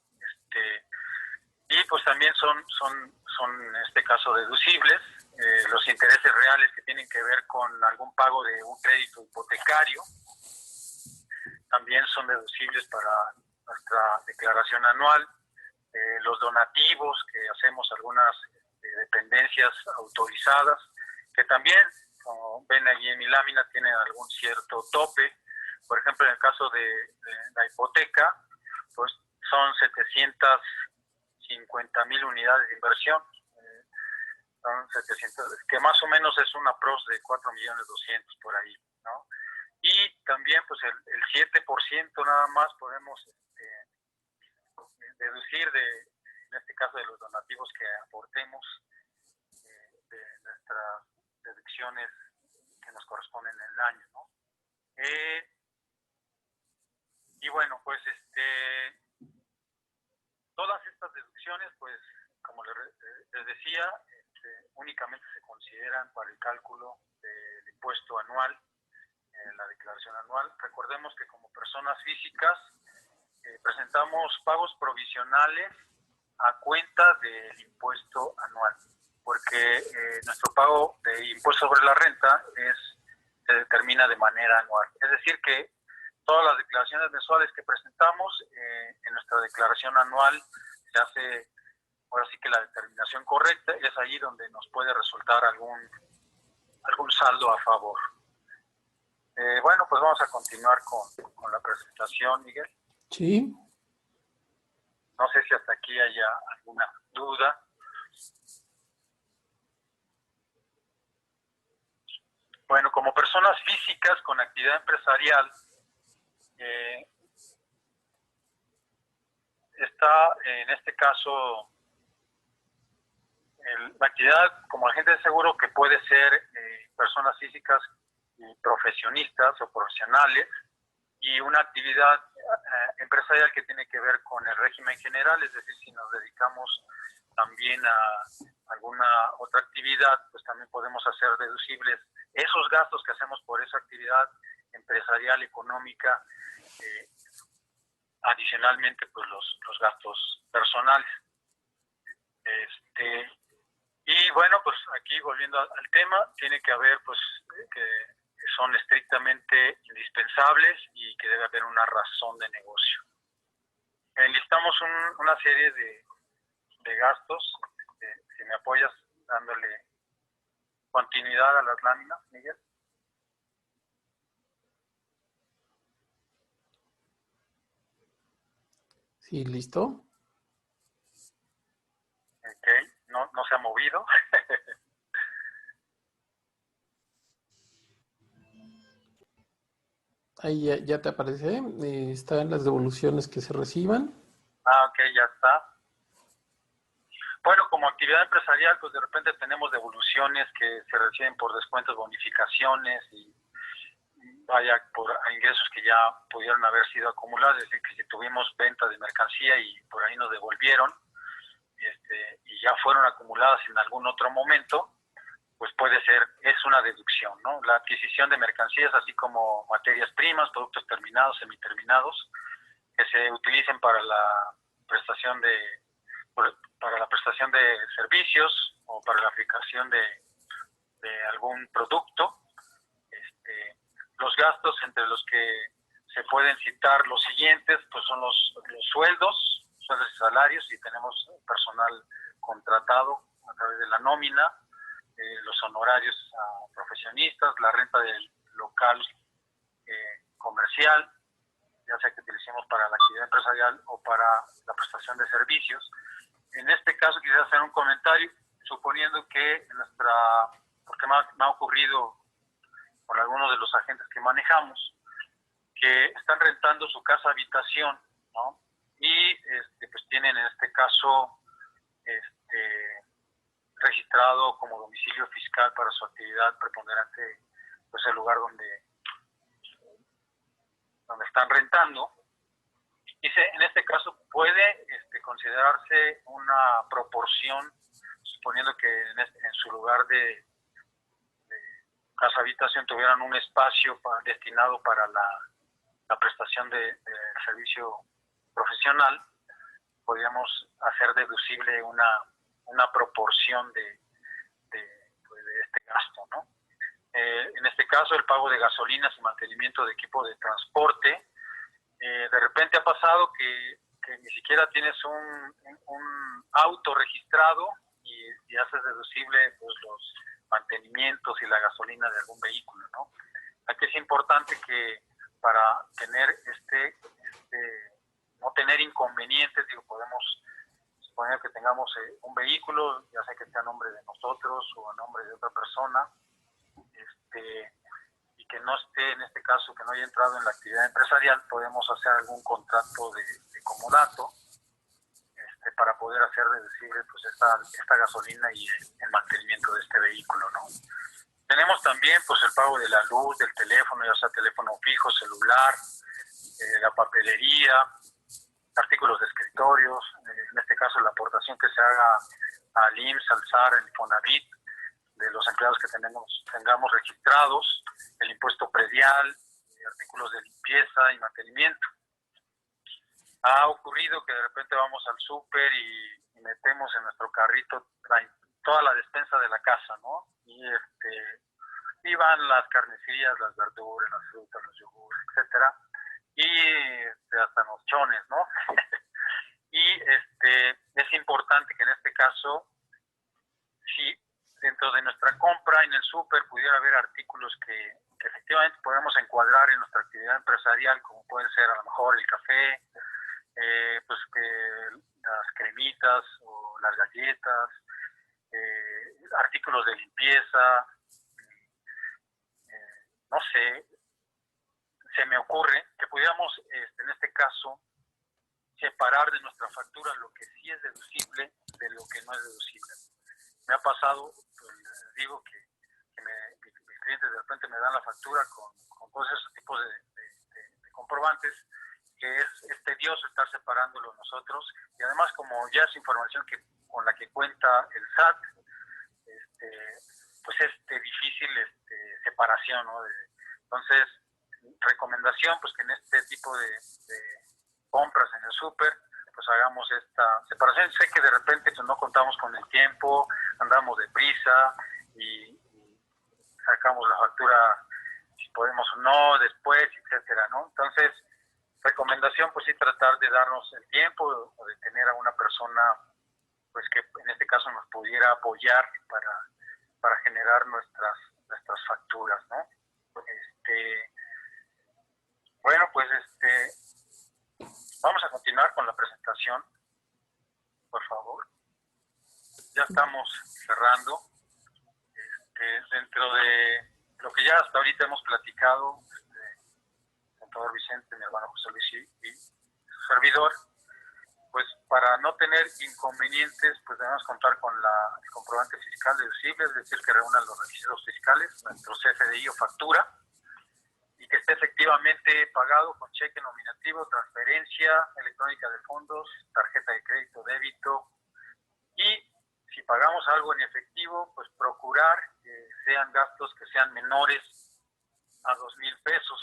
Speaker 5: Y pues también son en este caso deducibles los intereses reales que tienen que ver con algún pago de un crédito hipotecario, también son deducibles para nuestra declaración anual. Los donativos que hacemos a algunas dependencias autorizadas, que también, como ven allí en mi lámina, tienen algún cierto tope. Por ejemplo, en el caso de la hipoteca, pues son 750,000 unidades de inversión. Son 700, que más o menos es una pros de 4,200,000 por ahí, ¿no? Y también, pues el 7% nada más podemos deducir en este caso, de los donativos que aportemos, de nuestras deducciones que nos corresponden en el año, ¿no? Y bueno, pues todas estas deducciones, pues como les decía, únicamente se consideran para el cálculo del impuesto anual, la declaración anual. Recordemos que como personas físicas presentamos pagos provisionales a cuenta del impuesto anual, porque nuestro pago de impuesto sobre la renta se determina de manera anual. Es decir, que todas las declaraciones mensuales que presentamos en nuestra declaración anual se hace, ahora sí que la determinación correcta, es ahí donde nos puede resultar algún saldo a favor. Bueno, pues vamos a continuar con la presentación, Miguel.
Speaker 1: Sí.
Speaker 5: No sé si hasta aquí haya alguna duda. Bueno, como personas físicas con actividad empresarial, está en este caso la actividad como agente de seguro, que puede ser personas físicas y profesionistas o profesionales, y una actividad empresarial que tiene que ver con el régimen general, es decir, si nos dedicamos también a alguna otra actividad, pues también podemos hacer deducibles esos gastos que hacemos por esa actividad empresarial, económica, adicionalmente pues los gastos personales. Y bueno, pues aquí volviendo al tema, tiene que haber pues que son estrictamente indispensables y que debe haber una razón de negocio. Enlistamos una serie de gastos. Si me apoyas dándole continuidad a las láminas, Miguel.
Speaker 1: Sí, listo.
Speaker 5: Ok, no se ha movido.
Speaker 1: Ahí ya te aparece. Están las devoluciones que se reciban.
Speaker 5: Ok, ya está. Bueno, como actividad empresarial, pues de repente tenemos devoluciones que se reciben por descuentos, bonificaciones y vaya por ingresos que ya pudieron haber sido acumulados, es decir, que si tuvimos venta de mercancía y por ahí nos devolvieron y ya fueron acumuladas en algún otro momento, pues puede ser, es una deducción, ¿no? La adquisición de mercancías, así como materias primas, productos terminados, semiterminados, que se utilicen para la prestación de servicios o para la aplicación de algún producto. Los gastos entre los que se pueden citar los siguientes, pues son los sueldos y salarios, si tenemos personal contratado a través de la nómina, los honorarios a profesionistas, la renta del local comercial, ya sea que utilicemos para la actividad empresarial o para la prestación de servicios. En este caso quisiera hacer un comentario, suponiendo que porque me ha ocurrido con algunos de los agentes que manejamos, que están rentando su casa habitación, ¿no? Y pues tienen en este caso registrado como domicilio fiscal para su actividad preponderante, pues el lugar donde están rentando. Dice, en este caso puede considerarse una proporción, suponiendo que en su lugar de casa habitación tuvieran un espacio destinado para la prestación de servicio profesional, podríamos hacer deducible una proporción de este gasto, ¿no? En este caso, el pago de gasolinas y mantenimiento de equipo de transporte. De repente ha pasado que ni siquiera tienes un auto registrado y haces deducible pues, los mantenimientos y la gasolina de algún vehículo, ¿no? Aquí es importante que para tener no tener inconvenientes, podemos suponer que tengamos un vehículo, ya sea que esté a nombre de nosotros o a nombre de otra persona, y que no esté, en este caso, que no haya entrado en la actividad empresarial, podemos hacer algún contrato de comodato para poder hacer deducible pues esta gasolina y el mantenimiento de este vehículo, ¿no? Tenemos también pues el pago de la luz, del teléfono, ya sea teléfono fijo, celular, la papelería, artículos de escritorios, en este caso la aportación que se haga al IMSS, al SAR, al Infonavit, de los empleados que tengamos registrados, el impuesto predial, artículos de limpieza y mantenimiento. Ha ocurrido que de repente vamos al súper y metemos en nuestro carrito toda la despensa de la casa, ¿no? Y van las carnicerías, las verduras, las frutas, los yogures, etcétera, y hasta los chones, ¿no? Y es importante que en este caso, si dentro de nuestra compra en el súper pudiera haber artículos que que efectivamente podemos encuadrar en nuestra actividad empresarial, como puede ser a lo mejor el café, pues que las cremitas o las galletas, artículos de limpieza, no sé, se me ocurre que pudiéramos, en este caso, separar de nuestra factura lo que sí es deducible de lo que no es deducible. Me ha pasado, pues, les digo que mis clientes de repente me dan la factura con todos esos tipos de comprobantes, que es tedioso estar separándolo nosotros, y además como ya es información con la que cuenta el SAT, pues es difícil separación, ¿no? Entonces, recomendación, pues que en este tipo de compras en el súper, pues hagamos esta separación. Sé que de repente pues, no contamos con el tiempo, andamos deprisa y sacamos la factura, si podemos o no, después, etcétera, ¿no? Entonces, recomendación, pues sí, tratar de darnos el tiempo o de tener a una persona, pues que en este caso nos pudiera apoyar para generar nuestras facturas, ¿no? Bueno, pues vamos a continuar con la presentación, por favor. Ya estamos cerrando. Dentro de lo que ya hasta ahorita hemos platicado, el contador Vicente, mi hermano José Luis y su servidor, pues para no tener inconvenientes, pues debemos contar con el comprobante fiscal deducible, es decir, que reúna los requisitos fiscales, nuestro CFDI o factura, y que esté efectivamente pagado con cheque nominativo, transferencia electrónica de fondos, tarjeta de crédito, débito, y si pagamos algo en efectivo, pues procurar que sean gastos que sean menores a 2,000 pesos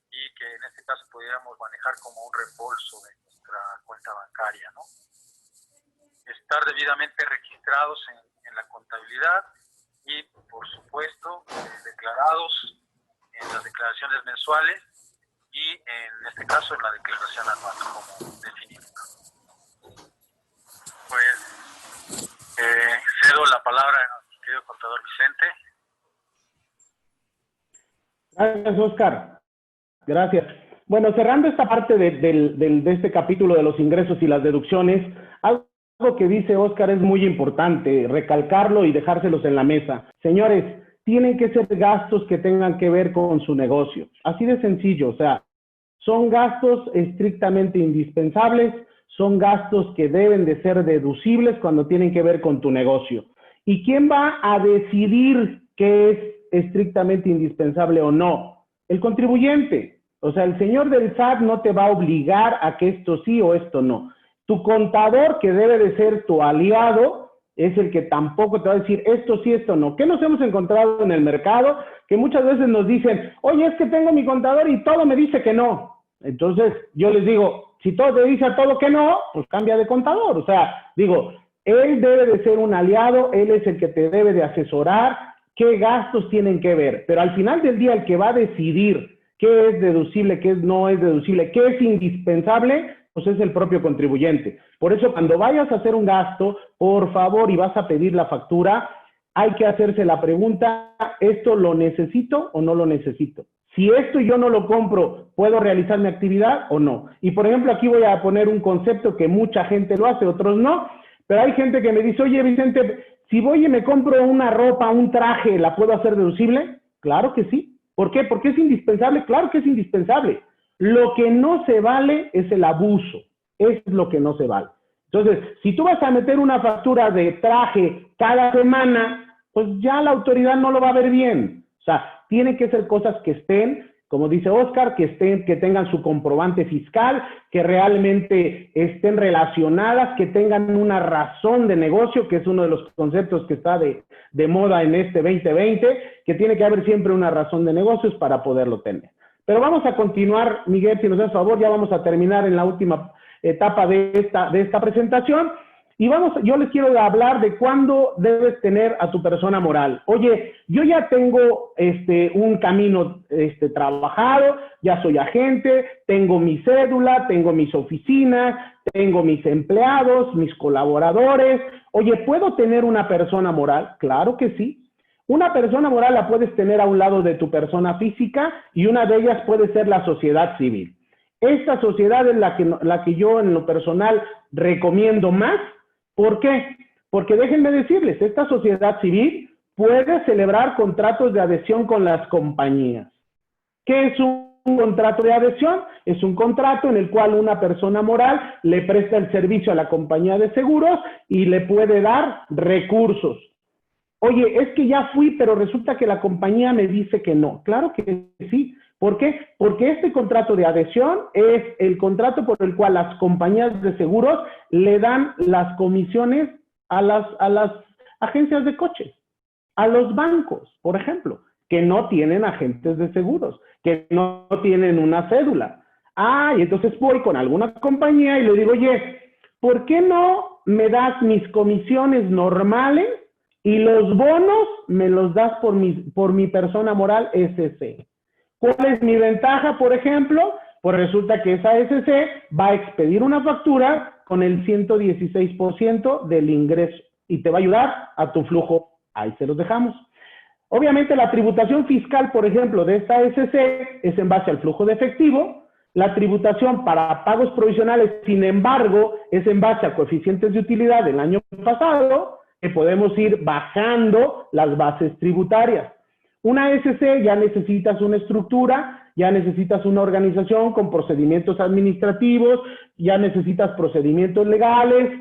Speaker 5: y que en este caso pudiéramos manejar como un reembolso de nuestra cuenta bancaria, ¿no? Estar debidamente registrados en la contabilidad y, por supuesto, declarados en las declaraciones mensuales y, en este caso, en la declaración anual como definido. Pues cedo la palabra a mi querido contador Vicente.
Speaker 2: Gracias, Oscar. Gracias. Bueno, cerrando esta parte de este capítulo de los ingresos y las deducciones, algo que dice Oscar es muy importante, recalcarlo y dejárselos en la mesa. Señores, tienen que ser gastos que tengan que ver con su negocio. Así de sencillo, o sea, son gastos estrictamente indispensables, son gastos que deben de ser deducibles cuando tienen que ver con tu negocio. ¿Y quién va a decidir qué es estrictamente indispensable o no? El contribuyente. O sea, el señor del SAT no te va a obligar a que esto sí o esto no. Tu contador, que debe de ser tu aliado, es el que tampoco te va a decir esto sí, esto no. ¿Qué nos hemos encontrado en el mercado? Que muchas veces nos dicen, oye, es que tengo mi contador y todo me dice que no. Entonces, yo les digo, si todo te dice a todo que no, pues cambia de contador. O sea, digo, él debe de ser un aliado, él es el que te debe de asesorar qué gastos tienen que ver. Pero al final del día, el que va a decidir qué es deducible, qué no es deducible, qué es indispensable, pues es el propio contribuyente. Por eso, cuando vayas a hacer un gasto, por favor, y vas a pedir la factura, hay que hacerse la pregunta, ¿esto lo necesito o no lo necesito? Si esto yo no lo compro, ¿puedo realizar mi actividad o no? Y, por ejemplo, aquí voy a poner un concepto que mucha gente lo hace, otros no, pero hay gente que me dice, oye, Vicente, si voy y me compro una ropa, un traje, ¿la puedo hacer deducible? Claro que sí. ¿Por qué? ¿Porque es indispensable? Claro que es indispensable. Lo que no se vale es el abuso. Es lo que no se vale. Entonces, si tú vas a meter una factura de traje cada semana, pues ya la autoridad no lo va a ver bien. O sea, tienen que ser cosas que estén, como dice Oscar, que tengan su comprobante fiscal, que realmente estén relacionadas, que tengan una razón de negocio, que es uno de los conceptos que está de moda en este 2020, que tiene que haber siempre una razón de negocios para poderlo tener. Pero vamos a continuar, Miguel, si nos das favor, ya vamos a terminar en la última etapa de esta presentación. Y yo les quiero hablar de cuándo debes tener a tu persona moral. Oye, yo ya tengo un camino trabajado, ya soy agente, tengo mi cédula, tengo mis oficinas, tengo mis empleados, mis colaboradores. Oye, ¿puedo tener una persona moral? Claro que sí. Una persona moral la puedes tener a un lado de tu persona física y una de ellas puede ser la sociedad civil. Esta sociedad es la que yo en lo personal recomiendo más. ¿Por qué? Porque déjenme decirles, esta sociedad civil puede celebrar contratos de adhesión con las compañías. ¿Qué es un contrato de adhesión? Es un contrato en el cual una persona moral le presta el servicio a la compañía de seguros y le puede dar recursos. Oye, es que ya fui, pero resulta que la compañía me dice que no. Claro que sí. ¿Por qué? Porque este contrato de adhesión es el contrato por el cual las compañías de seguros le dan las comisiones a las agencias de coches, a los bancos, por ejemplo, que no tienen agentes de seguros, que no tienen una cédula. Y entonces voy con alguna compañía y le digo, oye, ¿por qué no me das mis comisiones normales y los bonos me los das por mi persona moral SC? ¿Cuál es mi ventaja, por ejemplo? Pues resulta que esa SC va a expedir una factura con el 116% del ingreso y te va a ayudar a tu flujo. Ahí se los dejamos. Obviamente la tributación fiscal, por ejemplo, de esta SC es en base al flujo de efectivo. La tributación para pagos provisionales, sin embargo, es en base a coeficientes de utilidad del año pasado, que podemos ir bajando las bases tributarias. Una SC ya necesitas una estructura, ya necesitas una organización con procedimientos administrativos, ya necesitas procedimientos legales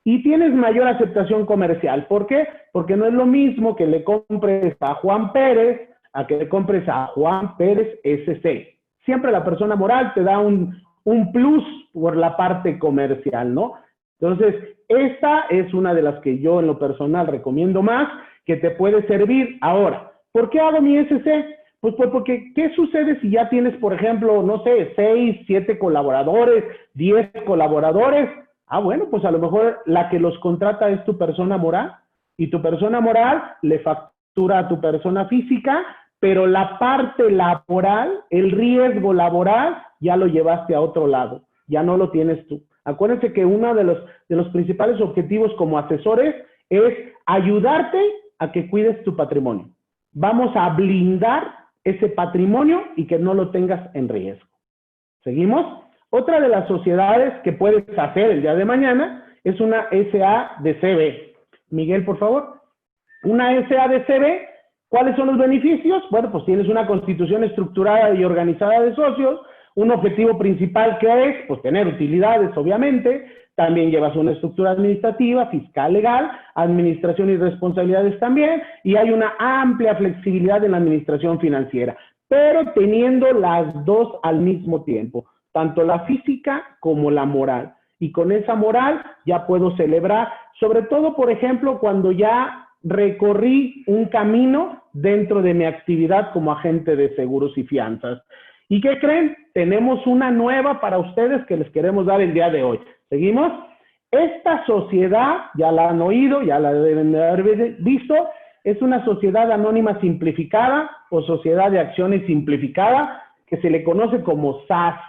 Speaker 2: y tienes mayor aceptación comercial. ¿Por qué? Porque no es lo mismo que le compres a Juan Pérez a que le compres a Juan Pérez SC. Siempre la persona moral te da un plus por la parte comercial, ¿no? Entonces, esta es una de las que yo en lo personal recomiendo más, que te puede servir. Ahora, ¿por qué hago mi SC? Pues porque, ¿qué sucede si ya tienes, por ejemplo, no sé, 6, 7 colaboradores, 10 colaboradores? Bueno, pues a lo mejor la que los contrata es tu persona moral y tu persona moral le factura a tu persona física, pero la parte laboral, el riesgo laboral, ya lo llevaste a otro lado, ya no lo tienes tú. Acuérdense que uno de los principales objetivos como asesores es ayudarte a que cuides tu patrimonio. Vamos a blindar ese patrimonio y que no lo tengas en riesgo. ¿Seguimos? Otra de las sociedades que puedes hacer el día de mañana es una SADCB. Miguel, por favor. Una SADCB, ¿cuáles son los beneficios? Bueno, pues tienes una constitución estructurada y organizada de socios, un objetivo principal que es, pues, tener utilidades, obviamente. También llevas una estructura administrativa, fiscal, legal, administración y responsabilidades también, y hay una amplia flexibilidad en la administración financiera, pero teniendo las dos al mismo tiempo, tanto la física como la moral. Y con esa moral ya puedo celebrar, sobre todo, por ejemplo, cuando ya recorrí un camino dentro de mi actividad como agente de seguros y fianzas. ¿Y qué creen? Tenemos una nueva para ustedes que les queremos dar el día de hoy. ¿Seguimos? Esta sociedad, ya la han oído, ya la deben de haber visto, es una sociedad anónima simplificada o sociedad de acciones simplificada, que se le conoce como SAS.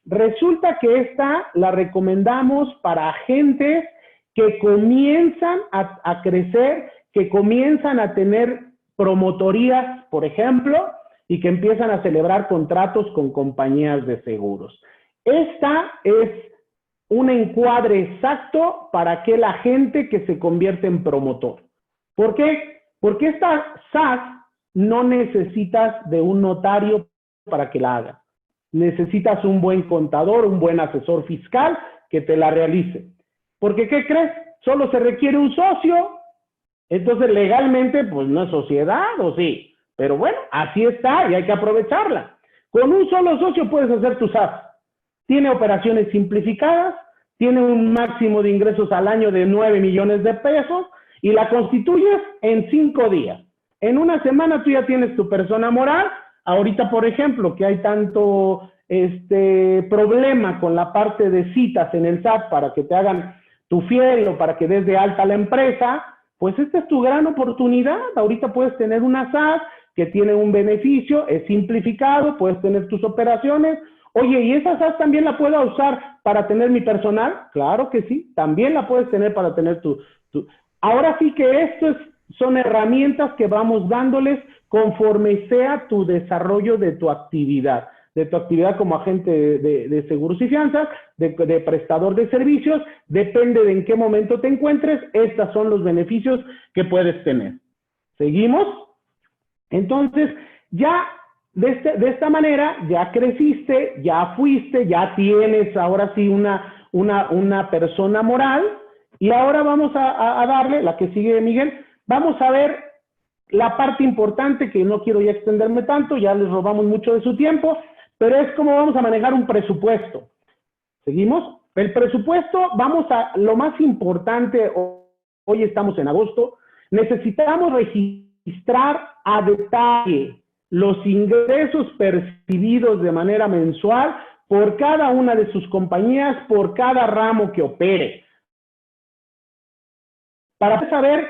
Speaker 2: Resulta que esta la recomendamos para agentes que comienzan a crecer, que comienzan a tener promotorías, por ejemplo, y que empiezan a celebrar contratos con compañías de seguros. Esta es un encuadre exacto para aquel agente que se convierte en promotor. ¿Por qué? Porque esta SAS no necesitas de un notario para que la haga. Necesitas un buen contador, un buen asesor fiscal que te la realice. Porque, ¿qué crees? Solo se requiere un socio. Entonces, legalmente, pues no es sociedad, ¿o sí? Pero bueno, así está y hay que aprovecharla. Con un solo socio puedes hacer tu SAS. Tiene operaciones simplificadas, tiene un máximo de ingresos al año de 9 millones de pesos y la constituyes en 5 días. En una semana tú ya tienes tu persona moral. Ahorita, por ejemplo, que hay tanto problema con la parte de citas en el SAT para que te hagan tu fiel o para que des de alta la empresa, pues esta es tu gran oportunidad. Ahorita puedes tener una SAS que tiene un beneficio, es simplificado, puedes tener tus operaciones. Oye, ¿y esa SAS también la puedo usar para tener mi personal? Claro que sí, también la puedes tener para tener tu... Ahora sí que esto es son herramientas que vamos dándoles conforme sea tu desarrollo de tu actividad como agente de seguros y fianzas, de prestador de servicios, depende de en qué momento te encuentres, estos son los beneficios que puedes tener. ¿Seguimos? Entonces, ya de esta manera, ya creciste, ya fuiste, ya tienes ahora sí una persona moral, y ahora vamos a darle, la que sigue Miguel, vamos a ver la parte importante, que no quiero ya extenderme tanto, ya les robamos mucho de su tiempo, pero es cómo vamos a manejar un presupuesto. ¿Seguimos? El presupuesto, lo más importante, hoy estamos en agosto, necesitamos registrar a detalle los ingresos percibidos de manera mensual por cada una de sus compañías, por cada ramo que opere. Para saber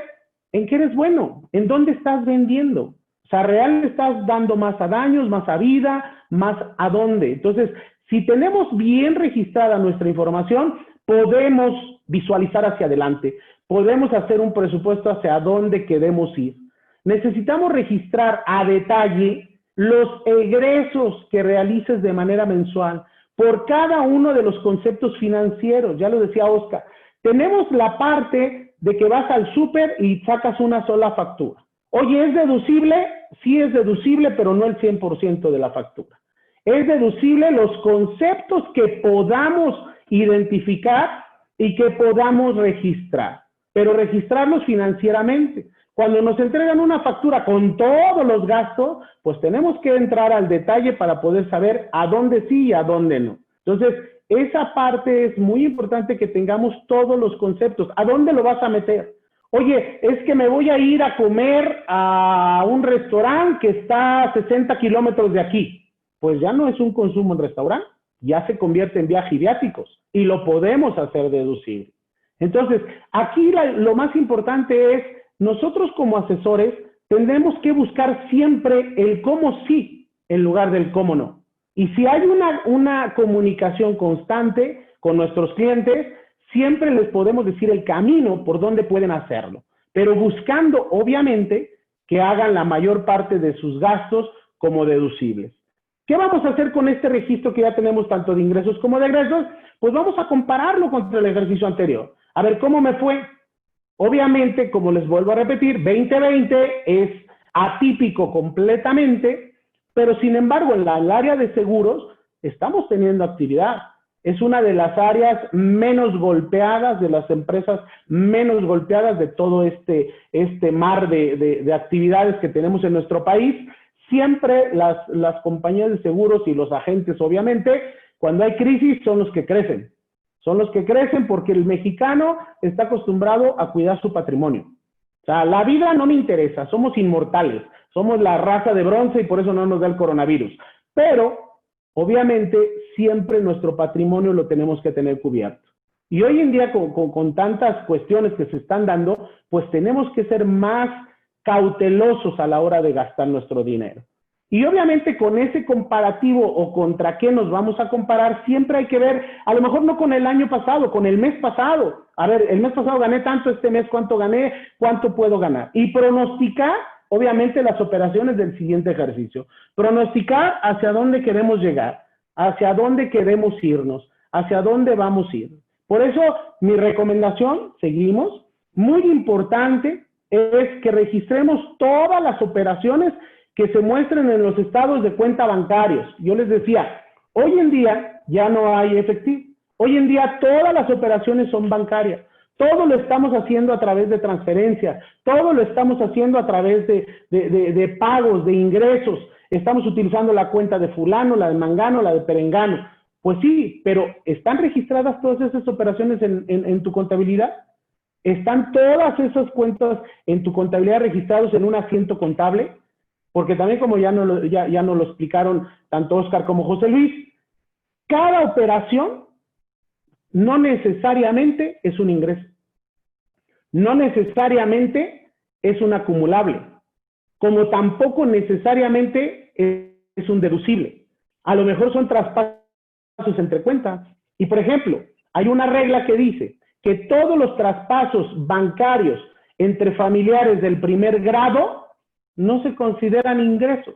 Speaker 2: en qué eres bueno, en dónde estás vendiendo. O sea, ¿realmente estás dando más a daños, más a vida, más a dónde? Entonces, si tenemos bien registrada nuestra información, podemos visualizar hacia adelante, podemos hacer un presupuesto hacia dónde queremos ir. Necesitamos registrar a detalle los egresos que realices de manera mensual por cada uno de los conceptos financieros. Ya lo decía Oscar, tenemos la parte de que vas al súper y sacas una sola factura. Oye, ¿es deducible? Sí es deducible, pero no el 100% de la factura. Es deducible los conceptos que podamos identificar y que podamos registrar, pero registrarlos financieramente. Cuando nos entregan una factura con todos los gastos, pues tenemos que entrar al detalle para poder saber a dónde sí y a dónde no. Entonces, esa parte es muy importante, que tengamos todos los conceptos. ¿A dónde lo vas a meter? Oye, es que me voy a ir a comer a un restaurante que está a 60 kilómetros de aquí. Pues ya no es un consumo en restaurante, ya se convierte en viaje y viáticos y lo podemos hacer deducible. Entonces, aquí lo más importante es, nosotros como asesores tendremos que buscar siempre el cómo sí en lugar del cómo no. Y si hay una comunicación constante con nuestros clientes, siempre les podemos decir el camino por donde pueden hacerlo, pero buscando, obviamente, que hagan la mayor parte de sus gastos como deducibles. ¿Qué vamos a hacer con este registro que ya tenemos tanto de ingresos como de egresos? Pues vamos a compararlo contra el ejercicio anterior. A ver, ¿cómo me fue? Obviamente, como les vuelvo a repetir, 2020 es atípico completamente, pero sin embargo, en el área de seguros estamos teniendo actividad. Es una de las áreas menos golpeadas, de las empresas menos golpeadas de todo este mar de actividades que tenemos en nuestro país. Siempre las compañías de seguros y los agentes, obviamente, cuando hay crisis son los que crecen. Son los que crecen porque el mexicano está acostumbrado a cuidar su patrimonio. O sea, la vida no me interesa, somos inmortales, somos la raza de bronce y por eso no nos da el coronavirus. Pero, obviamente, siempre nuestro patrimonio lo tenemos que tener cubierto. Y hoy en día, con tantas cuestiones que se están dando, pues tenemos que ser más cautelosos a la hora de gastar nuestro dinero. Y obviamente con ese comparativo o contra qué nos vamos a comparar, siempre hay que ver, a lo mejor no con el año pasado, con el mes pasado. A ver, el mes pasado gané tanto, este mes cuánto gané, cuánto puedo ganar. Y pronosticar, obviamente, las operaciones del siguiente ejercicio. Pronosticar hacia dónde queremos llegar, hacia dónde queremos irnos, hacia dónde vamos a ir. Por eso, mi recomendación, seguimos, muy importante, es que registremos todas las operaciones que se muestren en los estados de cuenta bancarios. Yo les decía, hoy en día ya no hay efectivo. Hoy en día todas las operaciones son bancarias. Todo lo estamos haciendo a través de transferencias. Todo lo estamos haciendo a través de pagos, de ingresos. Estamos utilizando la cuenta de fulano, la de mangano, la de perengano. Pues sí, pero ¿están registradas todas esas operaciones en tu contabilidad? ¿Están todas esas cuentas en tu contabilidad registrados en un asiento contable? Porque también, como ya nos lo explicaron tanto Oscar como José Luis, cada operación no necesariamente es un ingreso. No necesariamente es un acumulable. Como tampoco necesariamente es un deducible. A lo mejor son traspasos entre cuentas. Y, por ejemplo, hay una regla que dice que todos los traspasos bancarios entre familiares del primer grado no se consideran ingresos.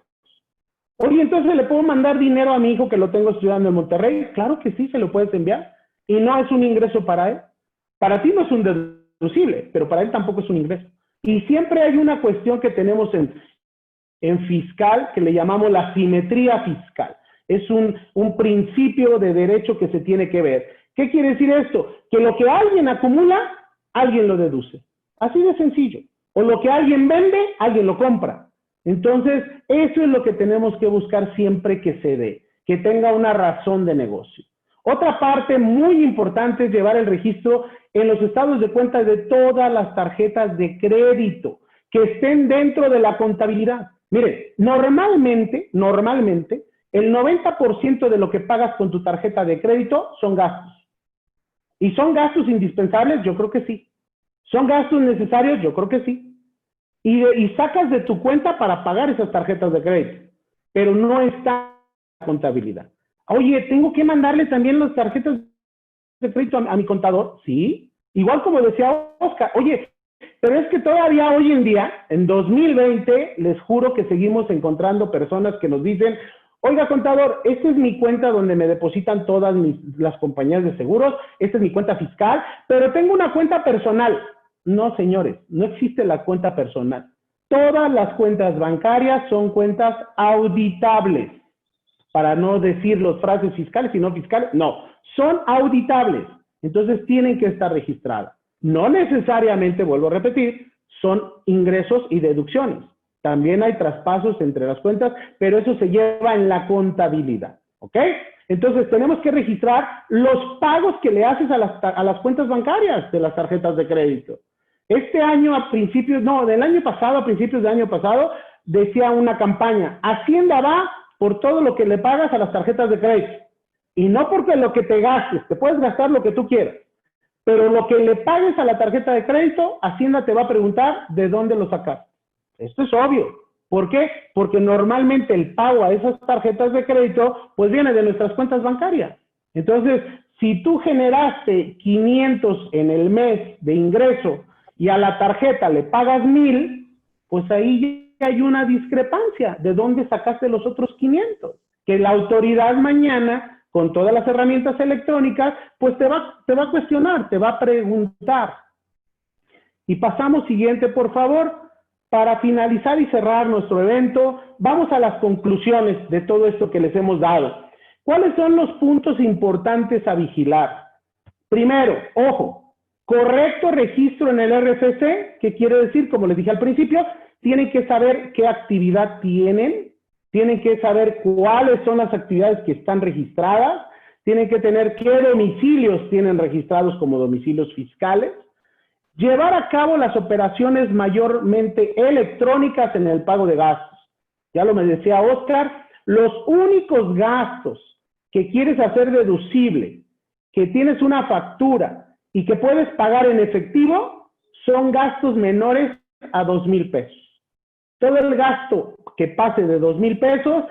Speaker 2: Oye, entonces ¿le puedo mandar dinero a mi hijo que lo tengo estudiando en Monterrey? Claro que sí, se lo puedes enviar. Y no es un ingreso para él. Para ti no es un deducible, pero para él tampoco es un ingreso. Y siempre hay una cuestión que tenemos en fiscal que le llamamos la simetría fiscal. Es un principio de derecho que se tiene que ver. ¿Qué quiere decir esto? Que lo que alguien acumula, alguien lo deduce. Así de sencillo. O lo que alguien vende, alguien lo compra. Entonces, eso es lo que tenemos que buscar siempre que se dé, que tenga una razón de negocio. Otra parte muy importante es llevar el registro en los estados de cuenta de todas las tarjetas de crédito que estén dentro de la contabilidad. Mire, normalmente, el 90% de lo que pagas con tu tarjeta de crédito son gastos. ¿Y son gastos indispensables? Yo creo que sí. ¿Son gastos necesarios? Yo creo que sí. Y sacas de tu cuenta para pagar esas tarjetas de crédito, pero no está en la contabilidad. Oye, ¿tengo que mandarle también las tarjetas de crédito a mi contador? Sí. Igual como decía Oscar, oye, pero es que todavía hoy en día, en 2020, les juro que seguimos encontrando personas que nos dicen, oiga, contador, esta es mi cuenta donde me depositan todas las compañías de seguros, esta es mi cuenta fiscal, pero tengo una cuenta personal. No, señores, no existe la cuenta personal. Todas las cuentas bancarias son cuentas auditables. Para no decir los frases fiscales, sino fiscales, no, son auditables. Entonces tienen que estar registradas. No necesariamente, vuelvo a repetir, son ingresos y deducciones. También hay traspasos entre las cuentas, pero eso se lleva en la contabilidad, ¿ok? Entonces tenemos que registrar los pagos que le haces a las cuentas bancarias de las tarjetas de crédito. Este año a principios, no, del año pasado, a principios del año pasado, decía una campaña, Hacienda va por todo lo que le pagas a las tarjetas de crédito. Y no porque lo que te gastes, te puedes gastar lo que tú quieras, pero lo que le pagues a la tarjeta de crédito, Hacienda te va a preguntar de dónde lo sacas. Esto es obvio. ¿Por qué? Porque normalmente el pago a esas tarjetas de crédito, pues viene de nuestras cuentas bancarias. Entonces, si tú generaste 500 en el mes de ingreso y a la tarjeta le pagas 1000, pues ahí ya hay una discrepancia. ¿De dónde sacaste los otros 500? Que la autoridad mañana, con todas las herramientas electrónicas, pues te va a cuestionar, te va a preguntar. Y pasamos siguiente, por favor. Para finalizar y cerrar nuestro evento, vamos a las conclusiones de todo esto que les hemos dado. ¿Cuáles son los puntos importantes a vigilar? Primero, ojo, correcto registro en el RFC, que quiere decir, como les dije al principio, tienen que saber qué actividad tienen que saber cuáles son las actividades que están registradas, tienen que tener qué domicilios tienen registrados como domicilios fiscales, llevar a cabo las operaciones mayormente electrónicas en el pago de gastos. Ya lo me decía Oscar, los únicos gastos que quieres hacer deducible, que tienes una factura y que puedes pagar en efectivo, son gastos menores a 2,000 pesos. Todo el gasto que pase de 2,000 pesos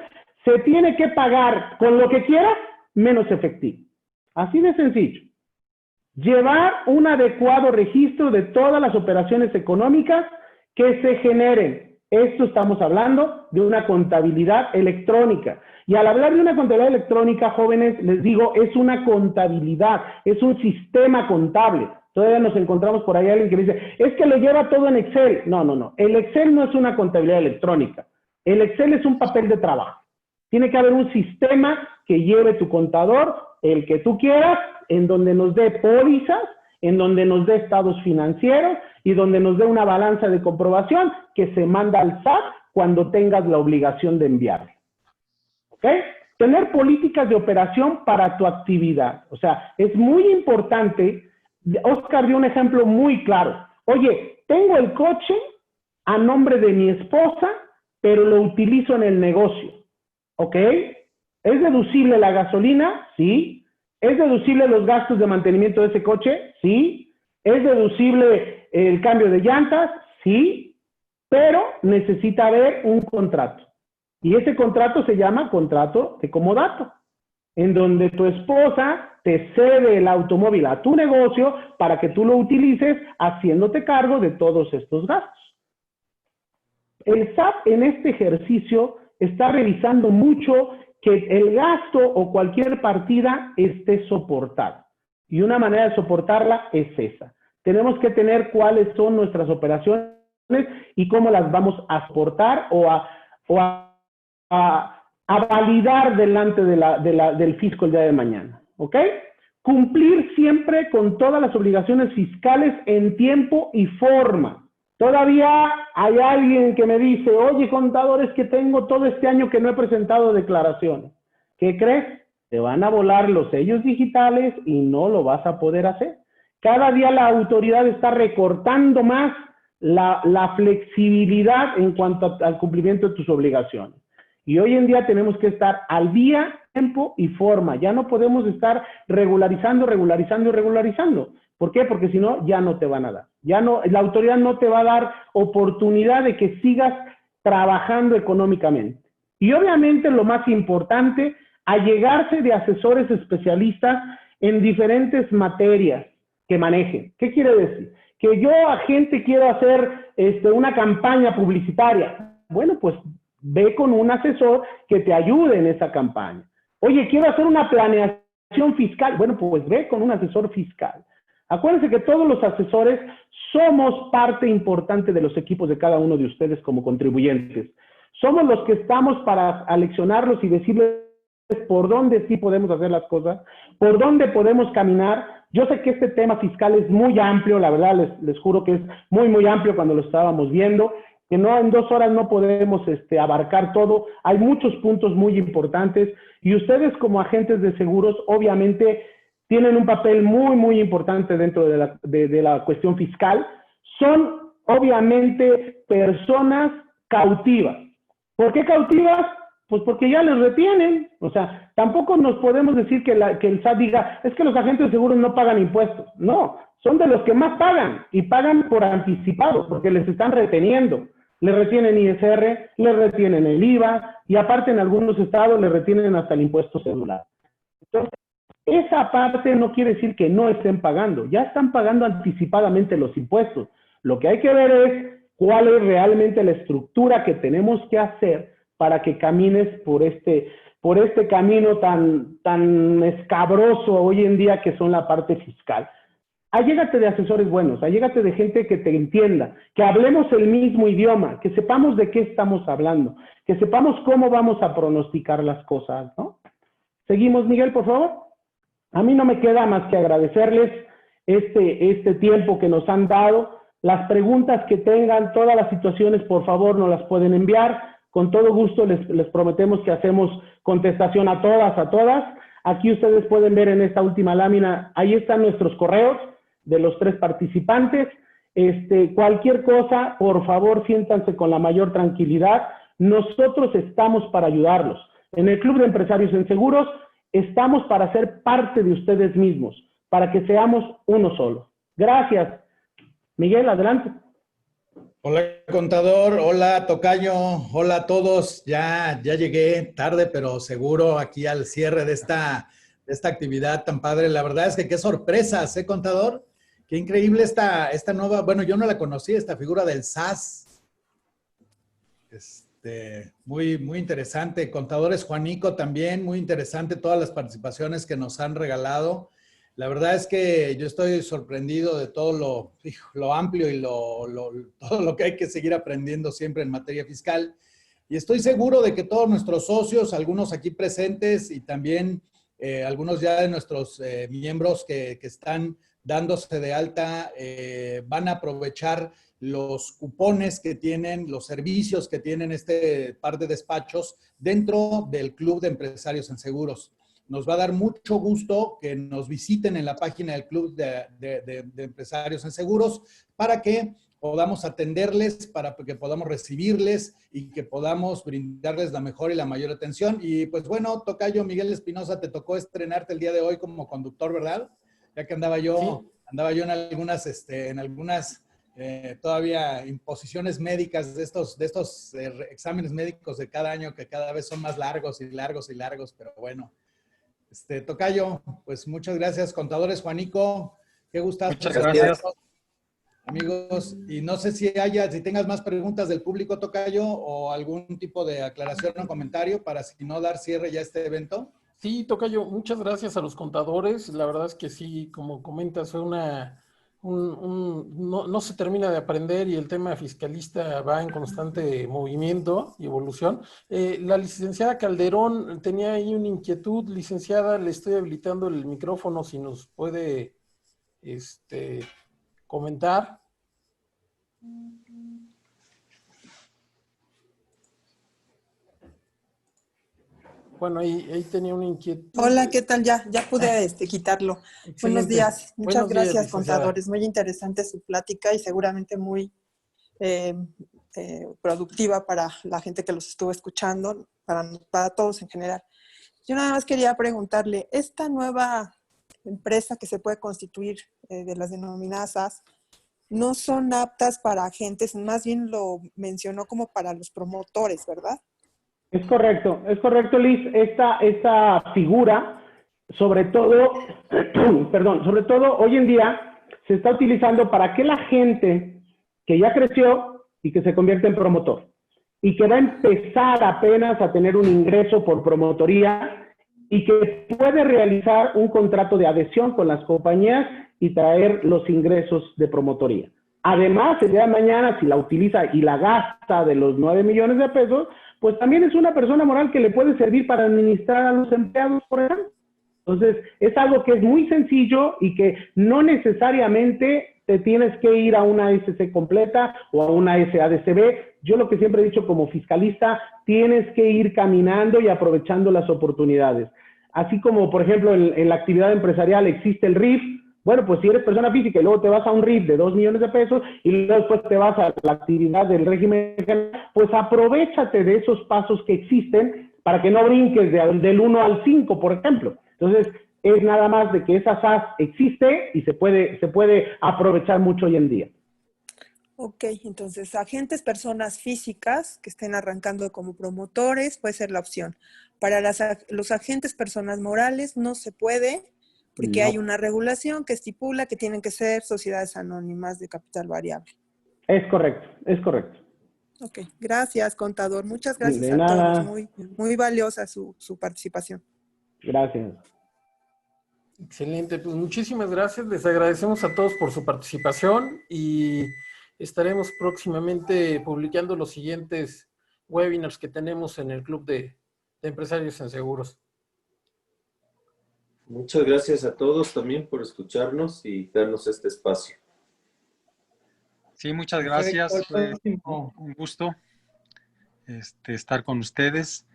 Speaker 2: se tiene que pagar con lo que quieras, menos efectivo. Así de sencillo. Llevar un adecuado registro de todas las operaciones económicas que se generen. Esto estamos hablando de una contabilidad electrónica. Y al hablar de una contabilidad electrónica, jóvenes, les digo, es una contabilidad, es un sistema contable. Todavía nos encontramos por ahí alguien que dice, es que lo lleva todo en Excel. No, no, no. El Excel no es una contabilidad electrónica. El Excel es un papel de trabajo. Tiene que haber un sistema que lleve tu contador, el que tú quieras, en donde nos dé pólizas, en donde nos dé estados financieros y donde nos dé una balanza de comprobación que se manda al SAT cuando tengas la obligación de enviarlo. ¿Ok? Tener políticas de operación para tu actividad. O sea, es muy importante. Oscar dio un ejemplo muy claro. Oye, tengo el coche a nombre de mi esposa, pero lo utilizo en el negocio. ¿Ok? ¿Es deducible la gasolina? Sí. ¿Es deducible los gastos de mantenimiento de ese coche? Sí. ¿Es deducible el cambio de llantas? Sí. Pero necesita haber un contrato. Y ese contrato se llama contrato de comodato, en donde tu esposa te cede el automóvil a tu negocio para que tú lo utilices haciéndote cargo de todos estos gastos. El SAT en este ejercicio está revisando mucho que el gasto o cualquier partida esté soportada. Y una manera de soportarla es esa. Tenemos que tener cuáles son nuestras operaciones y cómo las vamos a soportar o a validar delante del fisco el día de mañana. ¿Ok? Cumplir siempre con todas las obligaciones fiscales en tiempo y forma. Todavía hay alguien que me dice, oye, contador, es que tengo todo este año que no he presentado declaraciones. ¿Qué crees? Te van a volar los sellos digitales y no lo vas a poder hacer. Cada día la autoridad está recortando más la flexibilidad en cuanto al cumplimiento de tus obligaciones. Y hoy en día tenemos que estar al día, tiempo y forma. Ya no podemos estar regularizando. ¿Por qué? Porque si no, ya no te van a dar. Ya no, la autoridad no te va a dar oportunidad de que sigas trabajando económicamente. Y obviamente lo más importante, allegarse de asesores especialistas en diferentes materias que manejen. ¿Qué quiere decir? Que yo, agente, quiero hacer una campaña publicitaria. Bueno, pues ve con un asesor que te ayude en esa campaña. Oye, quiero hacer una planeación fiscal. Bueno, pues ve con un asesor fiscal. Acuérdense que todos los asesores somos parte importante de los equipos de cada uno de ustedes como contribuyentes. Somos los que estamos para aleccionarlos y decirles por dónde sí podemos hacer las cosas, por dónde podemos caminar. Yo sé que este tema fiscal es muy amplio, la verdad les juro que es muy, muy amplio cuando lo estábamos viendo, que no en 2 horas no podemos abarcar todo. Hay muchos puntos muy importantes y ustedes como agentes de seguros obviamente tienen un papel muy, muy importante dentro de la cuestión fiscal. Son obviamente personas cautivas. ¿Por qué cautivas? Pues porque ya les retienen. O sea, tampoco nos podemos decir que el SAT diga, es que los agentes de seguros no pagan impuestos. No, son de los que más pagan y pagan por anticipado porque les están reteniendo. Les retienen ISR, les retienen el IVA y aparte en algunos estados les retienen hasta el impuesto celular. Entonces, esa parte no quiere decir que no estén pagando, ya están pagando anticipadamente los impuestos. Lo que hay que ver es cuál es realmente la estructura que tenemos que hacer para que camines por este camino tan escabroso hoy en día que son la parte fiscal. Allégate de asesores buenos, allégate de gente que te entienda, que hablemos el mismo idioma, que sepamos de qué estamos hablando, que sepamos cómo vamos a pronosticar las cosas, ¿no? Seguimos, Miguel, por favor. A mí no me queda más que agradecerles este tiempo que nos han dado. Las preguntas que tengan, todas las situaciones, por favor, nos las pueden enviar. Con todo gusto les prometemos que hacemos contestación a todas. Aquí ustedes pueden ver en esta última lámina, ahí están nuestros correos de los 3 participantes. Cualquier cosa, por favor, siéntanse con la mayor tranquilidad. Nosotros estamos para ayudarlos. En el Club de Empresarios en Seguros, estamos para ser parte de ustedes mismos, para que seamos uno solo. Gracias. Miguel, adelante.
Speaker 6: Hola, contador. Hola, tocayo. Hola a todos. Ya llegué tarde, pero seguro aquí al cierre de esta actividad tan padre. La verdad es que qué sorpresas, contador. Qué increíble esta nueva, bueno, yo no la conocí, esta figura del SAS. Muy, muy interesante. Contadores Juanico también, muy interesante todas las participaciones que nos han regalado. La verdad es que yo estoy sorprendido de todo lo amplio y todo lo que hay que seguir aprendiendo siempre en materia fiscal. Y estoy seguro de que todos nuestros socios, algunos aquí presentes y también algunos ya de nuestros miembros que están dándose de alta, van a aprovechar los cupones que tienen, los servicios que tienen este par de despachos dentro del Club de Empresarios en Seguros. Nos va a dar mucho gusto que nos visiten en la página del Club de Empresarios en Seguros para que podamos atenderles, para que podamos recibirles y que podamos brindarles la mejor y la mayor atención. Y pues bueno, tocayo Miguel Espinosa, te tocó estrenarte el día de hoy como conductor, ¿verdad? Ya que andaba yo en algunas todavía imposiciones médicas de estos exámenes médicos de cada año que cada vez son más largos, pero bueno. Tocayo, pues muchas gracias, contadores. Juanico, qué gustazo.
Speaker 5: Muchas gracias.
Speaker 6: Amigos, y no sé si tengas más preguntas del público, Tocayo, o algún tipo de aclaración o comentario para si no dar cierre ya a este evento.
Speaker 1: Sí, Tocayo, muchas gracias a los contadores. La verdad es que sí, como comentas, fue no se termina de aprender y el tema fiscalista va en constante movimiento y evolución. La licenciada Calderón tenía ahí una inquietud. Licenciada, le estoy habilitando el micrófono si nos puede comentar. Bueno, ahí tenía una inquietud.
Speaker 7: Hola, ¿qué tal? Ya pude quitarlo.
Speaker 1: Excelente.
Speaker 7: Buenos días. Muchas
Speaker 1: Buenos días,
Speaker 7: gracias,
Speaker 1: licenciada.
Speaker 7: contadores. Muy interesante su plática y seguramente muy productiva para la gente que los estuvo escuchando, para todos en general. Yo nada más quería preguntarle, esta nueva empresa que se puede constituir de las denominadas SAS, no son aptas para agentes, más bien lo mencionó como para los promotores, ¿verdad?
Speaker 2: Es correcto, Liz. Esta figura, sobre todo, sobre todo hoy en día, se está utilizando para que la gente que ya creció y que se convierte en promotor y que va a empezar apenas a tener un ingreso por promotoría y que puede realizar un contrato de adhesión con las compañías y traer los ingresos de promotoría. Además, el día de mañana, si la utiliza y la gasta de los 9 millones de pesos, pues también es una persona moral que le puede servir para administrar a los empleados, por ejemplo. Entonces, es algo que es muy sencillo y que no necesariamente te tienes que ir a una SC completa o a una SADCB. Yo lo que siempre he dicho como fiscalista, tienes que ir caminando y aprovechando las oportunidades. Así como, por ejemplo, en la actividad empresarial existe el RIF. Bueno, pues si eres persona física y luego te vas a un RIF de 2 millones de pesos y luego después te vas a la actividad del régimen general, pues aprovéchate de esos pasos que existen para que no brinques del 1 al 5, por ejemplo. Entonces, es nada más de que esa SAS existe y se puede aprovechar mucho hoy en día.
Speaker 7: Ok, entonces agentes, personas físicas que estén arrancando como promotores, puede ser la opción. Para los agentes, personas morales, no se puede, porque
Speaker 2: No.
Speaker 7: hay una regulación que estipula que tienen que ser sociedades anónimas de capital variable.
Speaker 2: Es correcto, es correcto.
Speaker 7: Ok, gracias, contador. Muchas gracias
Speaker 2: De
Speaker 7: a
Speaker 2: nada.
Speaker 7: todos. Muy valiosa su participación.
Speaker 2: Gracias.
Speaker 1: Excelente, pues muchísimas gracias. Les agradecemos a todos por su participación y estaremos próximamente publicando los siguientes webinars que tenemos en el Club de Empresarios en Seguros.
Speaker 3: Muchas gracias a todos también por escucharnos y darnos este espacio.
Speaker 5: Sí, muchas gracias. Fue
Speaker 6: Próximo.
Speaker 5: un gusto estar con ustedes.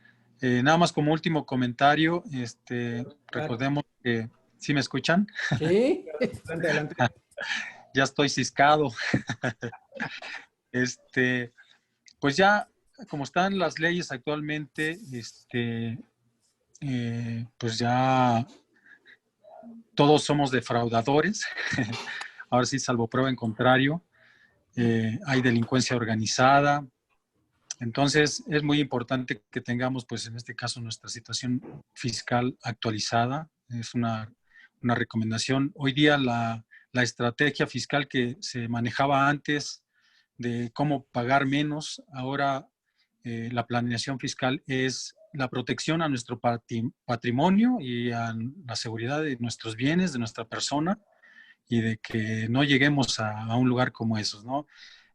Speaker 5: Nada más como último comentario, recordemos que, ¿sí me escuchan?
Speaker 1: Sí.
Speaker 6: Adelante.
Speaker 5: Ya estoy ciscado. Pues ya, como están las leyes actualmente, pues ya todos somos defraudadores. Ahora sí, salvo prueba en contrario. Hay delincuencia organizada. Entonces, es muy importante que tengamos, pues en este caso, nuestra situación fiscal actualizada. Es una recomendación. Hoy día la estrategia fiscal que se manejaba antes de cómo pagar menos, ahora la planeación fiscal es la protección a nuestro patrimonio y a la seguridad de nuestros bienes, de nuestra persona, y de que no lleguemos a un lugar como esos, ¿no?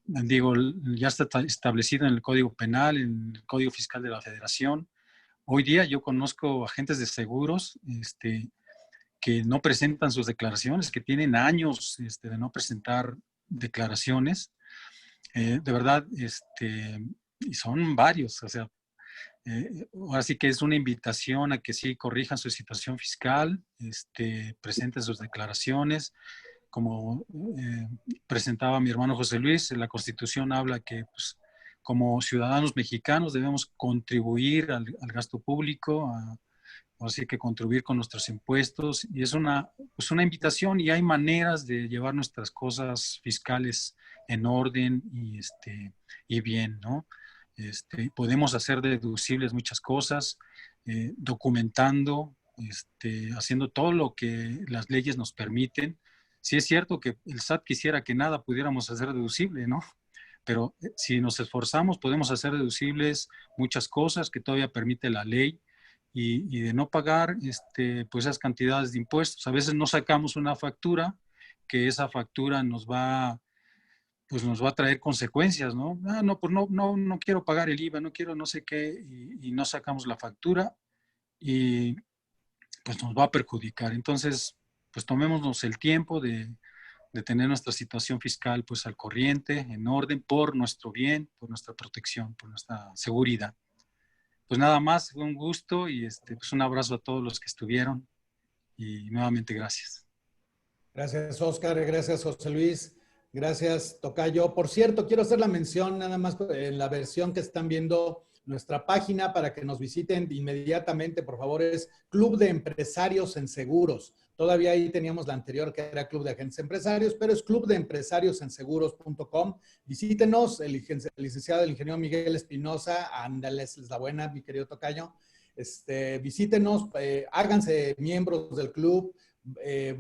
Speaker 5: Digo, ya está establecido en el Código Penal, en el Código Fiscal de la Federación. Hoy día yo conozco agentes de seguros que no presentan sus declaraciones, que tienen años de no presentar declaraciones. De verdad, y son varios, o sea, ahora sí que es una invitación a que sí corrijan su situación fiscal, presenten sus declaraciones. Como presentaba mi hermano José Luis, la Constitución habla que pues, como ciudadanos mexicanos debemos contribuir al gasto público, así que contribuir con nuestros impuestos, y es pues una invitación, y hay maneras de llevar nuestras cosas fiscales en orden y bien, ¿no? Podemos hacer deducibles muchas cosas, documentando,
Speaker 8: haciendo todo lo que las leyes nos permiten. Sí es cierto que el SAT quisiera que nada pudiéramos hacer deducible, ¿no? Pero si nos esforzamos podemos hacer deducibles muchas cosas que todavía permite la ley y de no pagar pues esas cantidades de impuestos. A veces no sacamos una factura, que esa factura nos va a traer consecuencias, ¿no? No, pues no quiero pagar el IVA, no quiero no sé qué, y no sacamos la factura y pues nos va a perjudicar. Entonces, pues tomémonos el tiempo de tener nuestra situación fiscal pues al corriente, en orden, por nuestro bien, por nuestra protección, por nuestra seguridad. Pues nada más, fue un gusto y pues un abrazo a todos los que estuvieron y nuevamente gracias.
Speaker 6: Gracias, Oscar. Gracias, José Luis. Gracias, Tocayo. Por cierto, quiero hacer la mención nada más en la versión que están viendo nuestra página para que nos visiten inmediatamente, por favor, es Club de Empresarios en Seguros. Todavía ahí teníamos la anterior que era Club de Agentes Empresarios, pero es clubdeempresariosenseguros.com. Visítenos, el licenciado, el ingeniero Miguel Espinosa, ándales, es la buena, mi querido Tocayo. Visítenos, háganse miembros del club,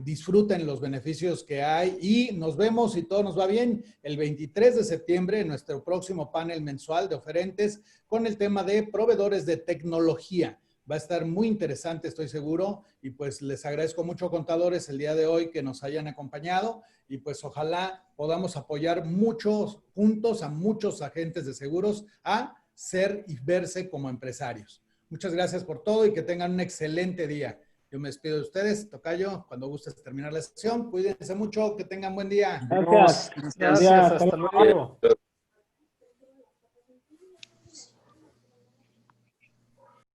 Speaker 6: disfruten los beneficios que hay y nos vemos, si todo nos va bien, el 23 de septiembre en nuestro próximo panel mensual de oferentes con el tema de proveedores de tecnología. Va a estar muy interesante, estoy seguro, y pues les agradezco mucho, contadores, el día de hoy que nos hayan acompañado y pues ojalá podamos apoyar muchos juntos a muchos agentes de seguros a ser y verse como empresarios. Muchas gracias por todo y que tengan un excelente día. Yo me despido de ustedes, Tocayo, cuando gustes terminar la sesión. Cuídense mucho, que tengan buen día.
Speaker 2: Gracias.
Speaker 1: Gracias, hasta luego.